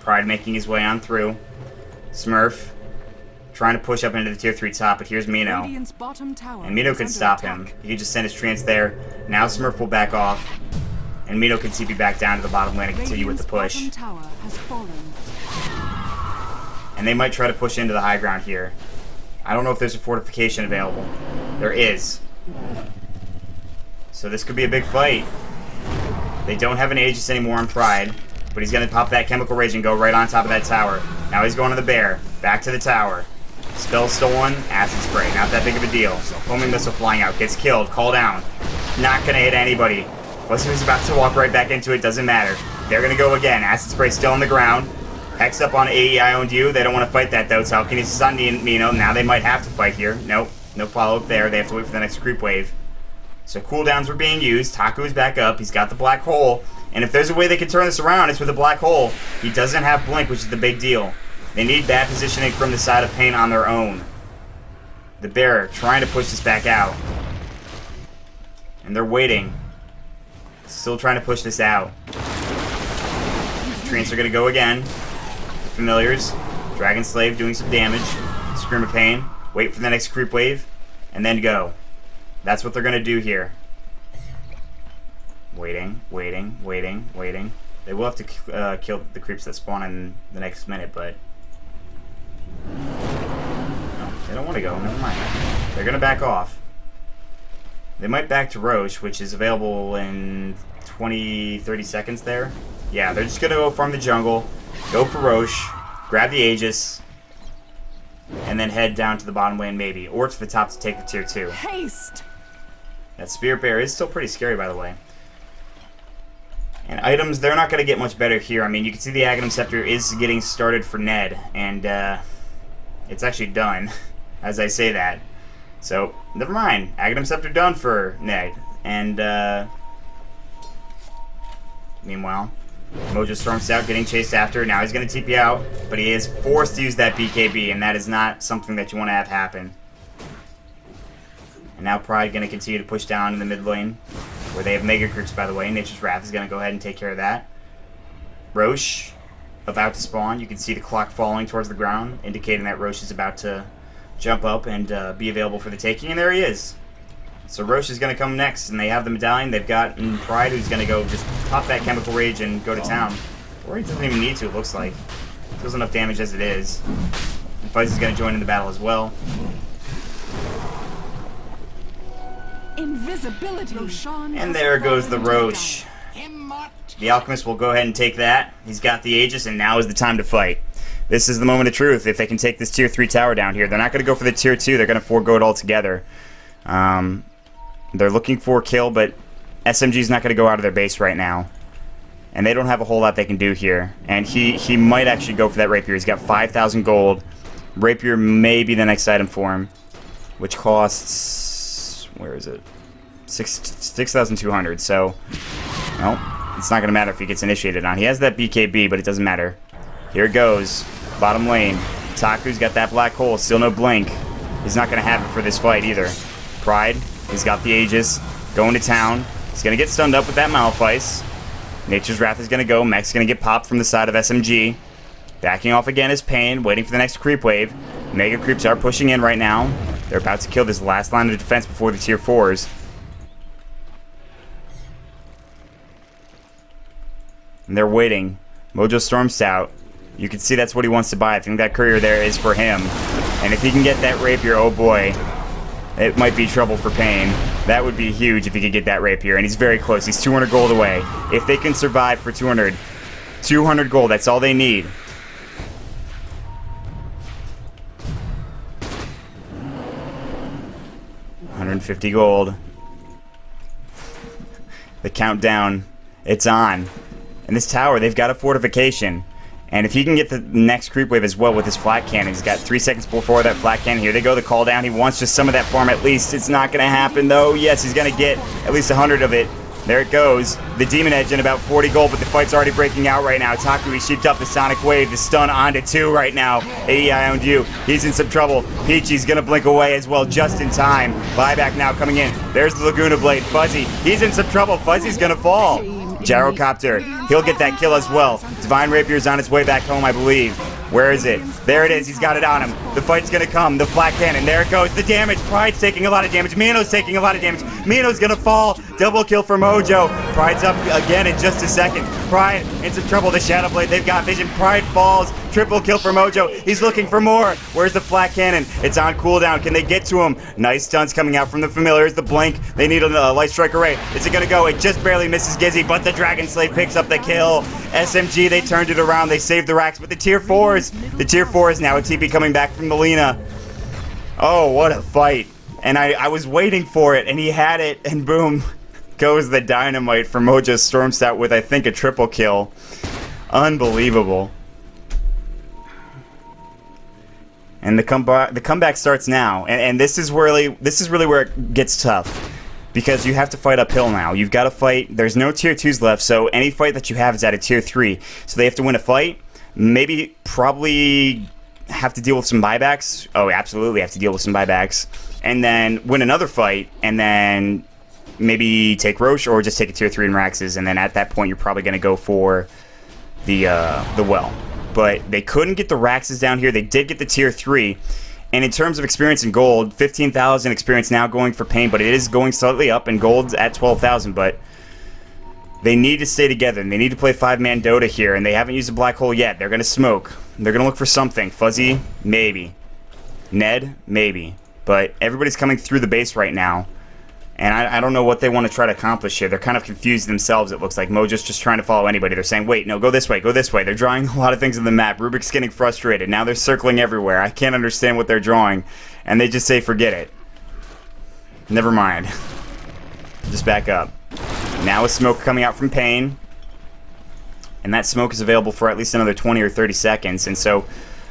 Pride making his way on through. Smurf trying to push up into the tier 3 top, but here's Mino. And Mino could stop him. He could just send his trance there. Now Smurf will back off. And Mino can TP back down to the bottom lane and continue with the push. And they might try to push into the high ground here. I don't know if there's a fortification available. There is. So this could be a big fight. They don't have an Aegis anymore on Pride, but he's going to pop that Chemical Rage and go right on top of that tower. Now he's going to the bear. Back to the tower. Spell stolen. Acid Spray. Not that big of a deal. Homing Missile flying out. Gets killed. Call down. Not going to hit anybody. Fuzzy was about to walk right back into it. Doesn't matter. They're going to go again. Acid Spray still on the ground. Hex up on AE I owned you. They don't want to fight that though. Telekinesis on Mino. Now they might have to fight here. Nope. No follow up there. They have to wait for the next creep wave. So cooldowns were being used. Taku is back up. He's got the black hole. And if there's a way they can turn this around, it's with a black hole. He doesn't have Blink, which is the big deal. They need bad positioning from the side of Pain on their own. The bear trying to push this back out. And they're waiting. Still trying to push this out. Treants are going to go again. Familiars. Dragon Slave doing some damage. Scream of Pain. Wait for the next creep wave. And then go. That's what they're going to do here. Waiting, waiting, waiting, waiting. They will have to kill the creeps that spawn in the next minute, but... No, they don't want to go. Never mind. They're going to back off. They might back to Roche, which is available in 20, 30 seconds there. Yeah, they're just going to go farm the jungle, go for Roche, grab the Aegis, and then head down to the bottom lane maybe, or to the top to take the tier 2. Haste! That Spirit Bear is still pretty scary, by the way. And items, they're not going to get much better here. I mean, you can see the Aghanim Scepter is getting started for Ned, and it's actually done, as I say that. So, never mind. Aghanim Scepter done for Ned. And, meanwhile, Mojo Stormsed out, getting chased after. Now he's going to TP out, but he is forced to use that BKB, and that is not something that you want to have happen. And now Pride going to continue to push down in the mid lane, where they have Mega Creeps, by the way. Nature's Wrath is going to go ahead and take care of that. Roche about to spawn. You can see the clock falling towards the ground, indicating that Roche is about to jump up and be available for the taking, and there he is. So Roche is going to come next, and they have the medallion. They've got Pride, who's going to go just pop that Chemical Rage and go to town. Or he doesn't even need to, it looks like. Deals enough damage as it is. And Fuzzy's going to join in the battle as well. Invisibility. And there goes the Roche. The Alchemist will go ahead and take that. He's got the Aegis, and now is the time to fight. This is the moment of truth. If they can take this tier 3 tower down here, they're not going to go for the tier 2. They're going to forego it altogether. They're looking for a kill, but SMG's not going to go out of their base right now. And they don't have a whole lot they can do here. And he might actually go for that Rapier. He's got 5,000 gold. Rapier may be the next item for him, which costs... where is it? 6,200. So, no, it's not going to matter if he gets initiated on. He has that BKB, but it doesn't matter. Here it goes. Bottom lane. Taku's got that black hole. Still no blink. He's not going to have it for this fight either. Pride, he's got the Aegis. Going to town. He's going to get stunned up with that Malefice. Nature's Wrath is going to go. Mech's going to get popped from the side of SMG. Backing off again is Pain, waiting for the next creep wave. Mega Creeps are pushing in right now. They're about to kill this last line of defense before the tier 4s. And they're waiting. Mojo Storm Stout. You can see that's what he wants to buy. I think that courier there is for him. And if he can get that rapier, oh boy, it might be trouble for Pain. That would be huge if he could get that rapier. And he's very close. He's 200 gold away. If they can survive for 200 gold, that's all they need. $150 gold. The countdown, it's on. And this tower, they've got a fortification. And if he can get the next creep wave as well with his flat cannon, he's got 3 seconds before that flat cannon. Here they go, the call down. He wants just some of that farm at least. It's not going to happen, though. Yes, he's going to get at least 100 of it. There it goes. The Demon Edge in about 40 gold, but the fight's already breaking out right now. Taku, he sheeped up the Sonic Wave, the stun onto 2 right now. AEI on you. He's in some trouble. Peachy's going to blink away as well just in time. Buyback now coming in. There's the Laguna Blade. Fuzzy, he's in some trouble. Fuzzy's going to fall. Gyrocopter, he'll get that kill as well. Divine Rapier's on its way back home, I believe. Where is it? There it is. He's got it on him. The fight's going to come. The flat cannon. There it goes. The damage. Pride's taking a lot of damage. Mino's taking a lot of damage. Mino's going to fall. Double kill for Mojo. Pride's up again in just a second. Pride in some trouble. The Shadow Blade. They've got vision. Pride falls. Triple kill for Mojo. He's looking for more. Where's the flat cannon? It's on cooldown. Can they get to him? Nice stunts coming out from the familiars. The blink. They need a light strike array. Is it going to go? It just barely misses Gizzy, but the Dragon Slave picks up the kill. SMG, they turned it around. They saved the racks, but the tier 4s. The tier 4 is now a TP coming back from Melina. Oh, what a fight. And I was waiting for it, and he had it, and boom, goes the dynamite for Mojo Storm Stout with, I think, a triple kill. Unbelievable. And the comeback starts now, and this is really where it gets tough. Because you have to fight uphill now. You've got to fight. There's no tier 2s left, so any fight that you have is at a tier 3. So they have to win a fight. Probably have to deal with some buybacks. Oh, absolutely have to deal with some buybacks. And then win another fight, and then maybe take Roche or just take a tier 3 in Raxes. And then at that point, you're probably going to go for the well. But they couldn't get the Raxes down here. They did get the tier 3. And in terms of experience and gold, 15,000 experience now going for Pain, but it is going slightly up, and gold's at 12,000, but they need to stay together, and they need to play 5-man Dota here, and they haven't used a black hole yet. They're going to smoke. They're going to look for something. Fuzzy, maybe. Ned, maybe. But everybody's coming through the base right now, and I don't know what they want to try to accomplish here. They're kind of confused themselves, it looks like. Mojo's just trying to follow anybody. They're saying, wait, no, go this way, go this way. They're drawing a lot of things on the map. Rubik's getting frustrated. Now they're circling everywhere. I can't understand what they're drawing. And they just say, forget it. Never mind. Just back up. Now a smoke coming out from Pain. And that smoke is available for at least another 20 or 30 seconds. And so,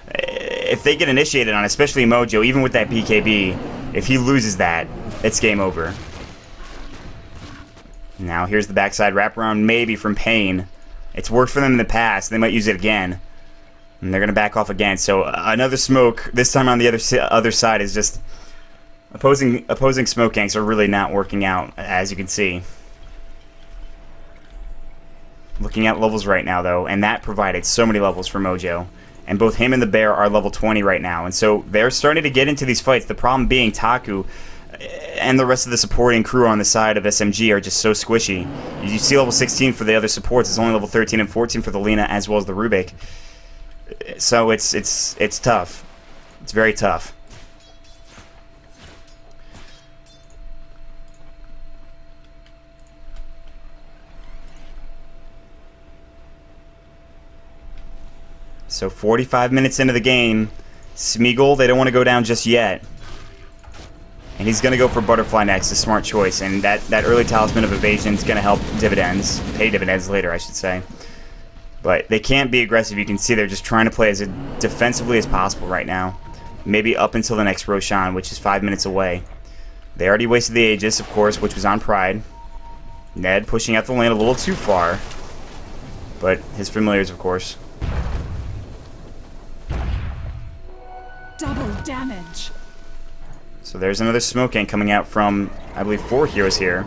if they get initiated on, especially Mojo, even with that BKB, if he loses that, it's game over. Now here's the backside wraparound, maybe from Pain. It's worked for them in the past. They might use it again. And they're going to back off again. So another smoke, this time on the other side, is just... Opposing smoke ganks are really not working out, as you can see. Looking at levels right now, though, and that provided so many levels for Mojo. And both him and the Bear are level 20 right now. And so they're starting to get into these fights. The problem being Taku and the rest of the supporting crew on the side of SMG are just so squishy. You see level 16 for the other supports. It's only level 13 and 14 for the Lina as well as the Rubik. So it's tough. It's very tough. So 45 minutes into the game, Smeagol, they don't want to go down just yet. And he's going to go for Butterfly next, a smart choice. And that early Talisman of Evasion is going to help dividends, pay dividends later, I should say. But they can't be aggressive. You can see they're just trying to play as defensively as possible right now. Maybe up until the next Roshan, which is 5 minutes away. They already wasted the Aegis, of course, which was on Pride. Ned pushing out the lane a little too far. But his familiars, of course. Double damage. So there's another smoke gang coming out from, I believe, 4 heroes here.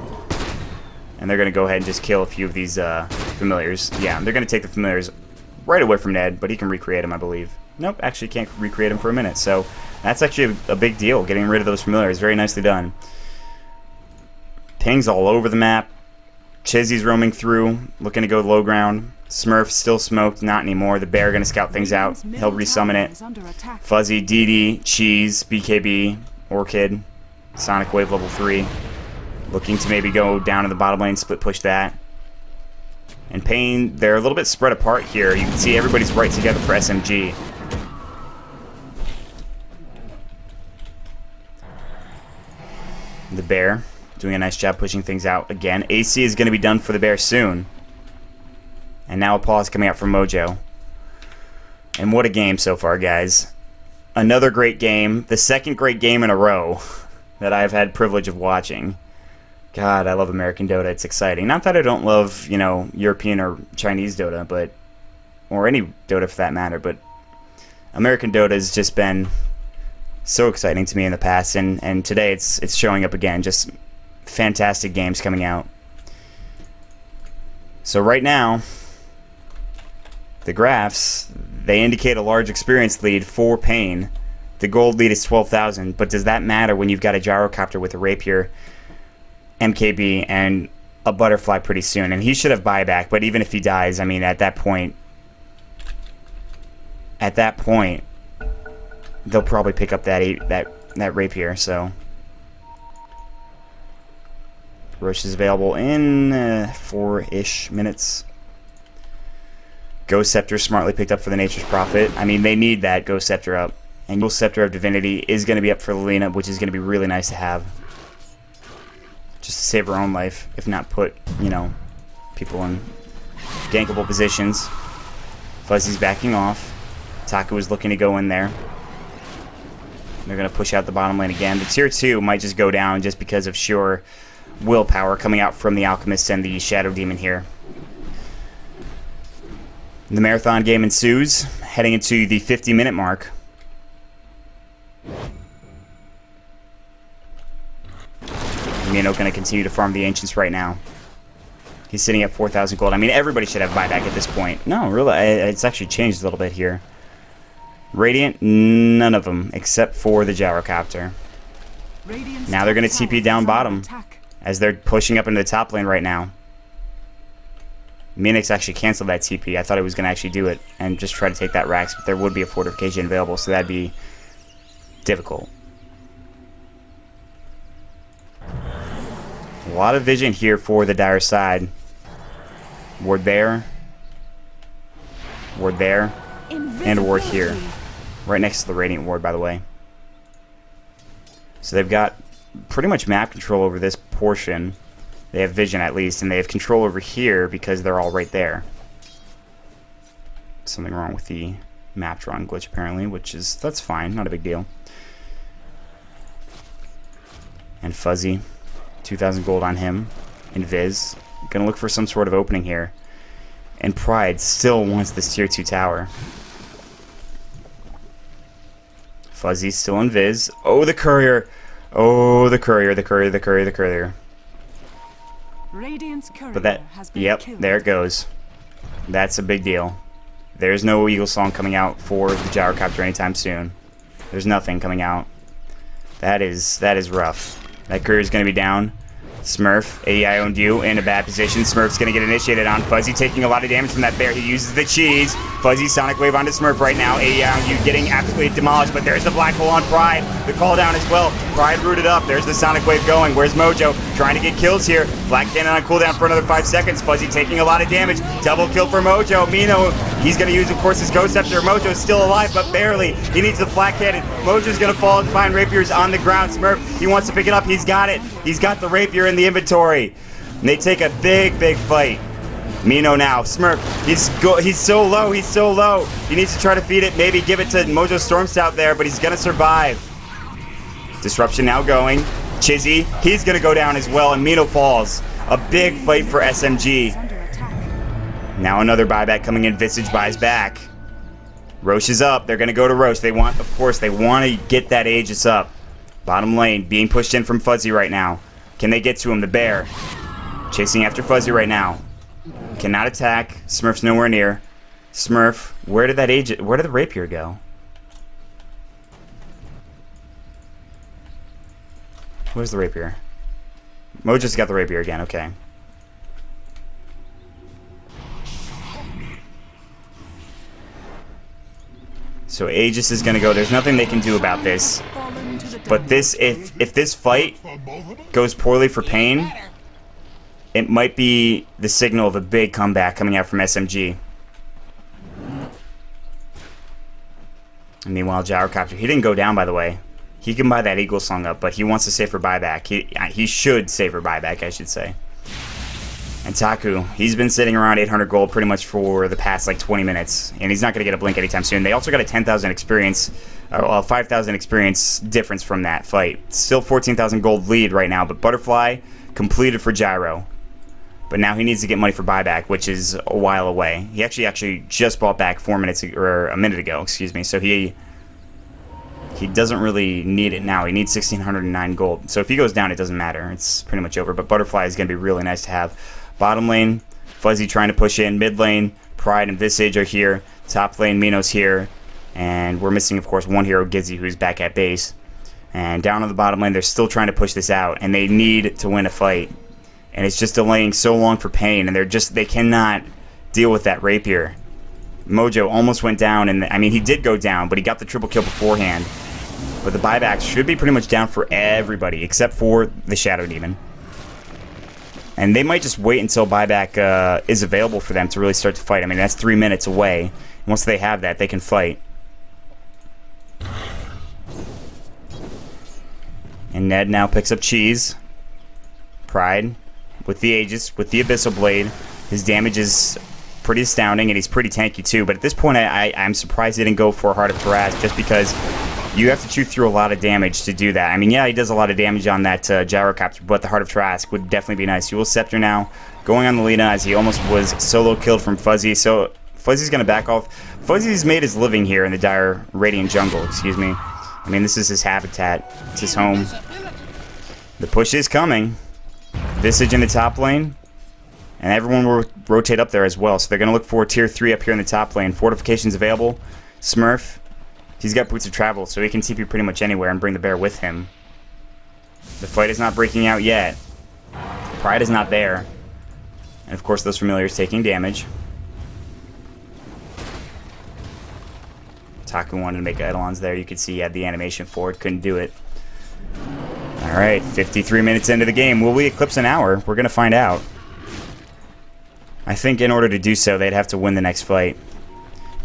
And they're going to go ahead and just kill a few of these familiars. Yeah, they're going to take the familiars right away from Ned, but he can recreate them, I believe. Nope, actually can't recreate them for a minute. So that's actually a big deal, getting rid of those familiars. Very nicely done. Pings all over the map. Chizzy's roaming through, looking to go low ground. Smurf still smoked, not anymore. The bear going to scout things out. He'll resummon it. Fuzzy, DD, Cheese, BKB, Orchid, Sonic Wave level 3. Looking to maybe go down to the bottom lane, split push that. And Pain, they're a little bit spread apart here. You can see everybody's right together for SMG. The bear doing a nice job pushing things out again. AC is going to be done for the bear soon. And now a pause coming out from Mojo. And what a game so far, guys. Another great game. The second great game in a row that I've had privilege of watching. God, I love American Dota. It's exciting. Not that I don't love, European or Chinese Dota, or any Dota for that matter, but American Dota has just been so exciting to me in the past, and today it's showing up again. Just fantastic games coming out. So right now, the graphs, they indicate a large experience lead for Pain. The gold lead is 12,000, but does that matter when you've got a gyrocopter with a rapier, MKB, and a butterfly pretty soon? And he should have buyback, but even if he dies, I mean, at that point, they'll probably pick up that rapier. So Roche is available in 4-ish minutes. Ghost Scepter smartly picked up for the Nature's Prophet. I mean, they need that Ghost Scepter up. And Ghost Scepter of Divinity is going to be up for Lilina, which is going to be really nice to have. Just to save her own life, if not put, people in gankable positions. Fuzzy's backing off. Taku is looking to go in there. They're going to push out the bottom lane again. The tier 2 might just go down just because of sheer willpower coming out from the Alchemist and the Shadow Demon here. The marathon game ensues, heading into the 50-minute mark. Mino going to continue to farm the Ancients right now. He's sitting at 4,000 gold. I mean, everybody should have buyback at this point. No, really, it's actually changed a little bit here. Radiant, none of them, except for the Gyrocopter. Now they're going to TP down bottom as they're pushing up into the top lane right now. Minix actually canceled that TP. I thought he was going to actually do it and just try to take that Rax, but there would be a fortification available, so that'd be difficult. A lot of vision here for the Dire side. Ward there. Ward there. And a ward here. Right next to the Radiant ward, by the way. So they've got pretty much map control over this portion. They have vision at least, and they have control over here because they're all right there. Something wrong with the map drawing glitch apparently, that's fine, not a big deal. And Fuzzy, 2,000 gold on him. And Viz, gonna look for some sort of opening here. And Pride still wants this tier 2 tower. Fuzzy still in Viz. Oh, the courier. Oh, the courier, the courier, the courier, the courier. Radiant's courier But that, has been yep, killed. there it goes. That's a big deal. There's no Eagle Song coming out for the Gyrocopter anytime soon. There's nothing coming out. That is rough. That courier's going to be down. Smurf, AEI owned you in a bad position. Smurf's going to get initiated on. Fuzzy taking a lot of damage from that bear. He uses the cheese. Fuzzy Sonic Wave onto Smurf right now. AEI on you getting absolutely demolished, but there's the black hole on Pride. The call down as well. Pride rooted up. There's the Sonic Wave going. Where's Mojo? Trying to get kills here. Black Cannon on cooldown for another 5 seconds. Fuzzy taking a lot of damage. Double kill for Mojo. Mino, he's going to use, of course, his Ghost Scepter. Mojo's still alive, but barely. He needs the Black Cannon. Mojo's going to fall and find Rapiers on the ground. Smurf, he wants to pick it up. He's got it. He's got the Rapier in the inventory. And they take a big fight. Mino now. Smurf, he's so low. He's so low. He needs to try to feed it. Maybe give it to Mojo Stormstout there, but he's going to survive. Disruption now going. Chizzy, he's going to go down as well, and Mino falls. A big fight for SMG. Now another buyback coming in. Visage buys back. Roche is up. They're going to go to Roche. They want to get that Aegis up. Bottom lane being pushed in from Fuzzy right now. Can they get to him? The bear chasing after Fuzzy right now. Cannot attack. Smurf's nowhere near. Smurf, where did the Rapier go? Where's the Rapier? Mojo's got the Rapier again, okay. So Aegis is going to go. There's nothing they can do about this. Fallen to the But this, if this fight goes poorly for Pain, it might be the signal of a big comeback coming out from SMG. And meanwhile, Gyrocopter, he didn't go down, by the way. He can buy that Eagle Slung up, but he wants to save for buyback. He should save for buyback, I should say. And Taku, he's been sitting around 800 gold pretty much for the past like 20 minutes, and he's not going to get a blink anytime soon. They also got a 10,000 experience, well, 5,000 experience difference from that fight. Still 14,000 gold lead right now, but Butterfly completed for Gyro. But now he needs to get money for buyback, which is a while away. He actually just bought back 4 minutes, or a minute ago, excuse me. So he doesn't really need it now. He needs 1,609 gold. So if he goes down, it doesn't matter. It's pretty much over. But Butterfly is going to be really nice to have. Bottom lane, Fuzzy trying to push in. Mid lane, Pride and Visage are here. Top lane, Minos here. And we're missing, of course, one hero, Gizzy, who's back at base. And down on the bottom lane, they're still trying to push this out. And they need to win a fight. And it's just delaying so long for Pain, and they cannot deal with that rapier. Mojo almost went down, and I mean, he did go down, but he got the triple kill beforehand. But the buybacks should be pretty much down for everybody, except for the Shadow Demon. And they might just wait until buyback is available for them to really start to fight. I mean, that's 3 minutes away. Once they have that, they can fight. And Ned now picks up Cheese. Pride. With the Aegis, with the Abyssal Blade, his damage is pretty astounding, and he's pretty tanky too. But at this point, I'm surprised he didn't go for Heart of Taraz, just because you have to chew through a lot of damage to do that. I mean, yeah, he does a lot of damage on that Gyrocopter, but the Heart of Taraz would definitely be nice. Dual Scepter now, going on the Lina, as he almost was solo killed from Fuzzy. So Fuzzy's going to back off. Fuzzy's made his living here in the Dire Radiant Jungle, excuse me. I mean, this is his habitat. It's his home. The push is coming. Visage in the top lane, and everyone will rotate up there as well. So they're going to look for tier 3 up here in the top lane. Fortifications available. Smurf, he's got boots of travel, so he can TP pretty much anywhere and bring the bear with him. The fight is not breaking out yet. Pride is not there. And of course, those familiars taking damage. Taku wanted to make Eidolons there. You could see he had the animation for it. Couldn't do it. Alright, 53 minutes into the game. Will we eclipse an hour? We're going to find out. I think in order to do so, they'd have to win the next fight.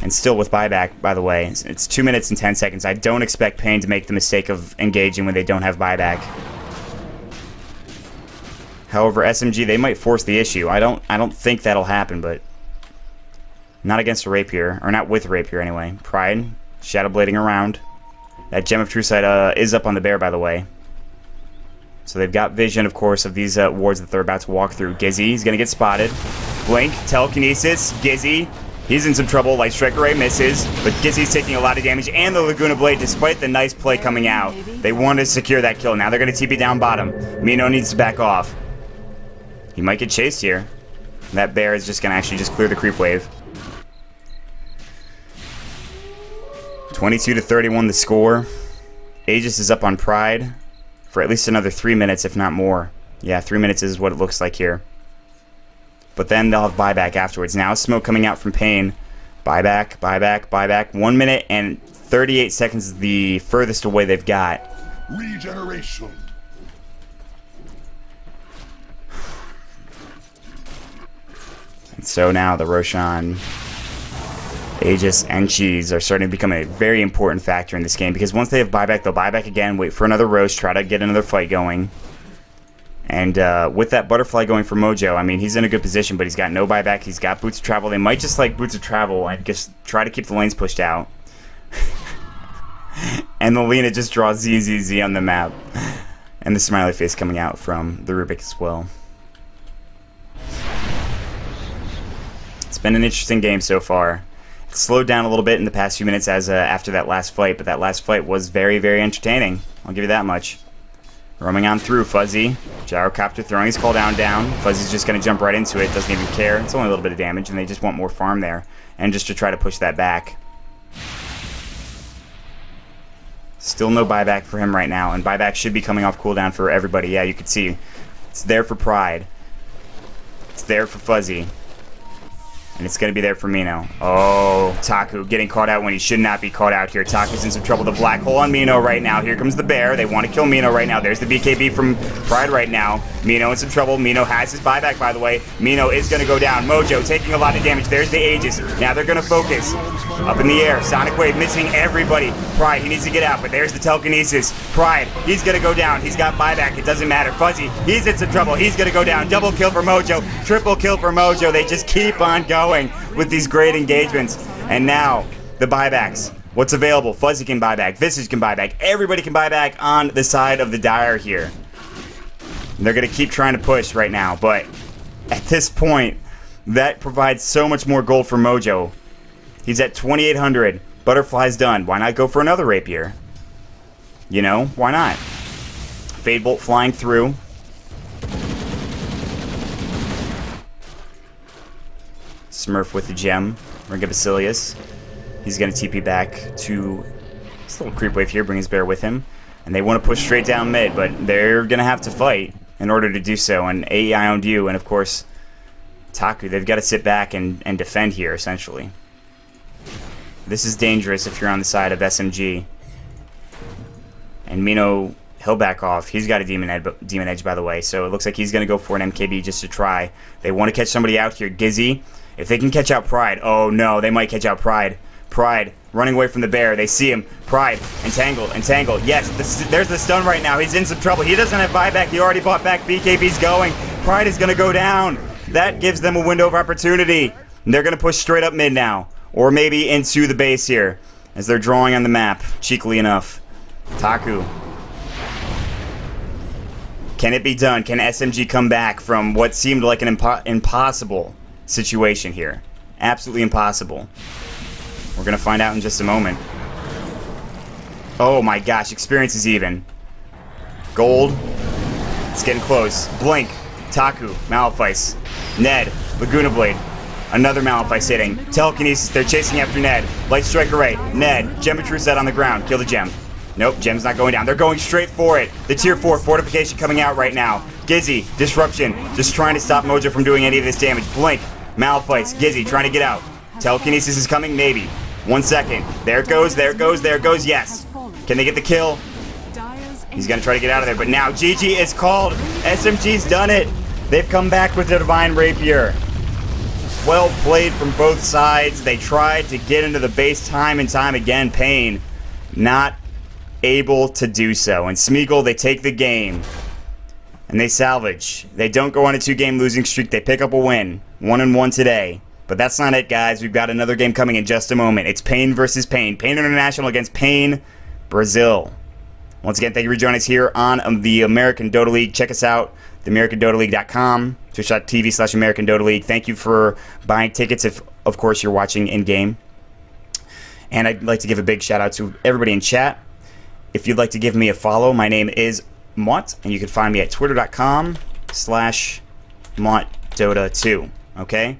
And still with buyback, by the way. It's 2 minutes and 10 seconds. I don't expect Pain to make the mistake of engaging when they don't have buyback. However, SMG, they might force the issue. I don't think that'll happen, but not against a Rapier. Or not with a Rapier, anyway. Pride, Shadow Blading around. That Gem of True Sight is up on the bear, by the way. So they've got vision, of course, of these wards that they're about to walk through. Gizzy, he's going to get spotted. Blink, Telekinesis, Gizzy. He's in some trouble. Light Strike Array misses, but Gizzy's taking a lot of damage. And the Laguna Blade, despite the nice play coming out. They wanted to secure that kill. Now they're going to TP down bottom. Mino needs to back off. He might get chased here. That bear is just going to actually just clear the creep wave. 22-31 the score. Aegis is up on Pride for at least another 3 minutes, if not more. Yeah, 3 minutes is what it looks like here. But then they'll have buyback afterwards. Now smoke coming out from Pain. Buyback, buyback, buyback. 1 minute and 38 seconds is the furthest away they've got. Regeneration. And so now the Roshan, Aegis, and Cheese are starting to become a very important factor in this game, because once they have buyback, they'll buy back again, wait for another roast, try to get another fight going. And with that Butterfly going for Mojo, I mean, he's in a good position, but he's got no buyback, he's got Boots of Travel. They might just like Boots of Travel and just try to keep the lanes pushed out. And the Lina just draws ZZZ on the map. And the smiley face coming out from the Rubik as well. It's been an interesting game so far. Slowed down a little bit in the past few minutes as after that last fight, but that last fight was very, very entertaining. I'll give you that much. Roaming on through, Fuzzy. Gyrocopter throwing his cooldown down. Fuzzy's just going to jump right into it, doesn't even care. It's only a little bit of damage, and they just want more farm there. And just to try to push that back. Still no buyback for him right now, and buyback should be coming off cooldown for everybody. Yeah, you can see. It's there for Pride. It's there for Fuzzy. And it's going to be there for Mino. Oh, Taku getting caught out when he should not be caught out here. Taku's in some trouble. The black hole on Mino right now. Here comes the bear. They want to kill Mino right now. There's the BKB from Pride right now. Mino in some trouble. Mino has his buyback, by the way. Mino is going to go down. Mojo taking a lot of damage. There's the Aegis. Now they're going to focus. Up in the air. Sonic Wave missing everybody. Pride, he needs to get out, but there's the telekinesis. Pride, he's going to go down. He's got buyback. It doesn't matter. Fuzzy, he's in some trouble. He's going to go down. Double kill for Mojo. Triple kill for Mojo. They just keep on going with these great engagements. And now, the buybacks. What's available? Fuzzy can buy back. Visage can buy back. Everybody can buy back on the side of the Dire here. And they're going to keep trying to push right now, but at this point, that provides so much more gold for Mojo. He's at 2,800. Butterfly's done. Why not go for another Rapier? You know, why not? Fade Bolt flying through. Smurf with the gem. Ring of Basilius. He's going to TP back to this little creep wave here, bring his bear with him. And they want to push straight down mid, but they're going to have to fight in order to do so. And AEI on you, and of course, Taku, they've got to sit back and defend here, essentially. This is dangerous if you're on the side of SMG. And Mino, he'll back off. He's got a Demon Edge, by the way, so it looks like he's going to go for an MKB just to try. They want to catch somebody out here. Gizzy, if they can catch out Pride. Oh, no, they might catch out Pride. Pride, running away from the bear. They see him. Pride, entangle. Yes, there's the stun right now. He's in some trouble. He doesn't have buyback. He already bought back. BKB's going. Pride is going to go down. That gives them a window of opportunity. And they're going to push straight up mid now. Or maybe into the base here, as they're drawing on the map, cheekily enough. Taku. Can it be done? Can SMG come back from what seemed like an impossible situation here? Absolutely impossible. We're going to find out in just a moment. Oh my gosh, experience is even. Gold. It's getting close. Blink. Taku. Malefice. Ned. Laguna Blade. Another Malefice hitting. Telekinesis, they're chasing after Ned. Light Strike Array. Ned. Geometry set on the ground. Kill the gem. Nope, gem's not going down. They're going straight for it. The tier 4 fortification coming out right now. Gizzy. Disruption. Just trying to stop Mojo from doing any of this damage. Blink. Malefice. Gizzy trying to get out. Telekinesis is coming, maybe. 1 second. There it goes, there it goes, there it goes. Yes. Can they get the kill? He's going to try to get out of there, but now GG is called. SMG's done it. They've come back with their Divine Rapier. Well played from both sides. They tried to get into the base time and time again. Pain not able to do so. And Smeagol, they take the game. And they salvage. They don't go on a 2-game losing streak. They pick up a win. 1-1 today. But that's not it, guys. We've got another game coming in just a moment. It's Pain versus Pain. Pain International against Pain Brazil. Once again, thank you for joining us here on the American Dota League. Check us out, theamericandotaleague.com, twitch.tv/American Dota League. Thank you for buying tickets if, of course, you're watching in-game. And I'd like to give a big shout-out to everybody in chat. If you'd like to give me a follow, my name is Mont, and you can find me at twitter.com/MontDota2. Okay?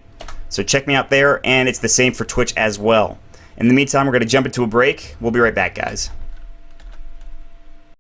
So check me out there, and it's the same for Twitch as well. In the meantime, we're going to jump into a break. We'll be right back, guys.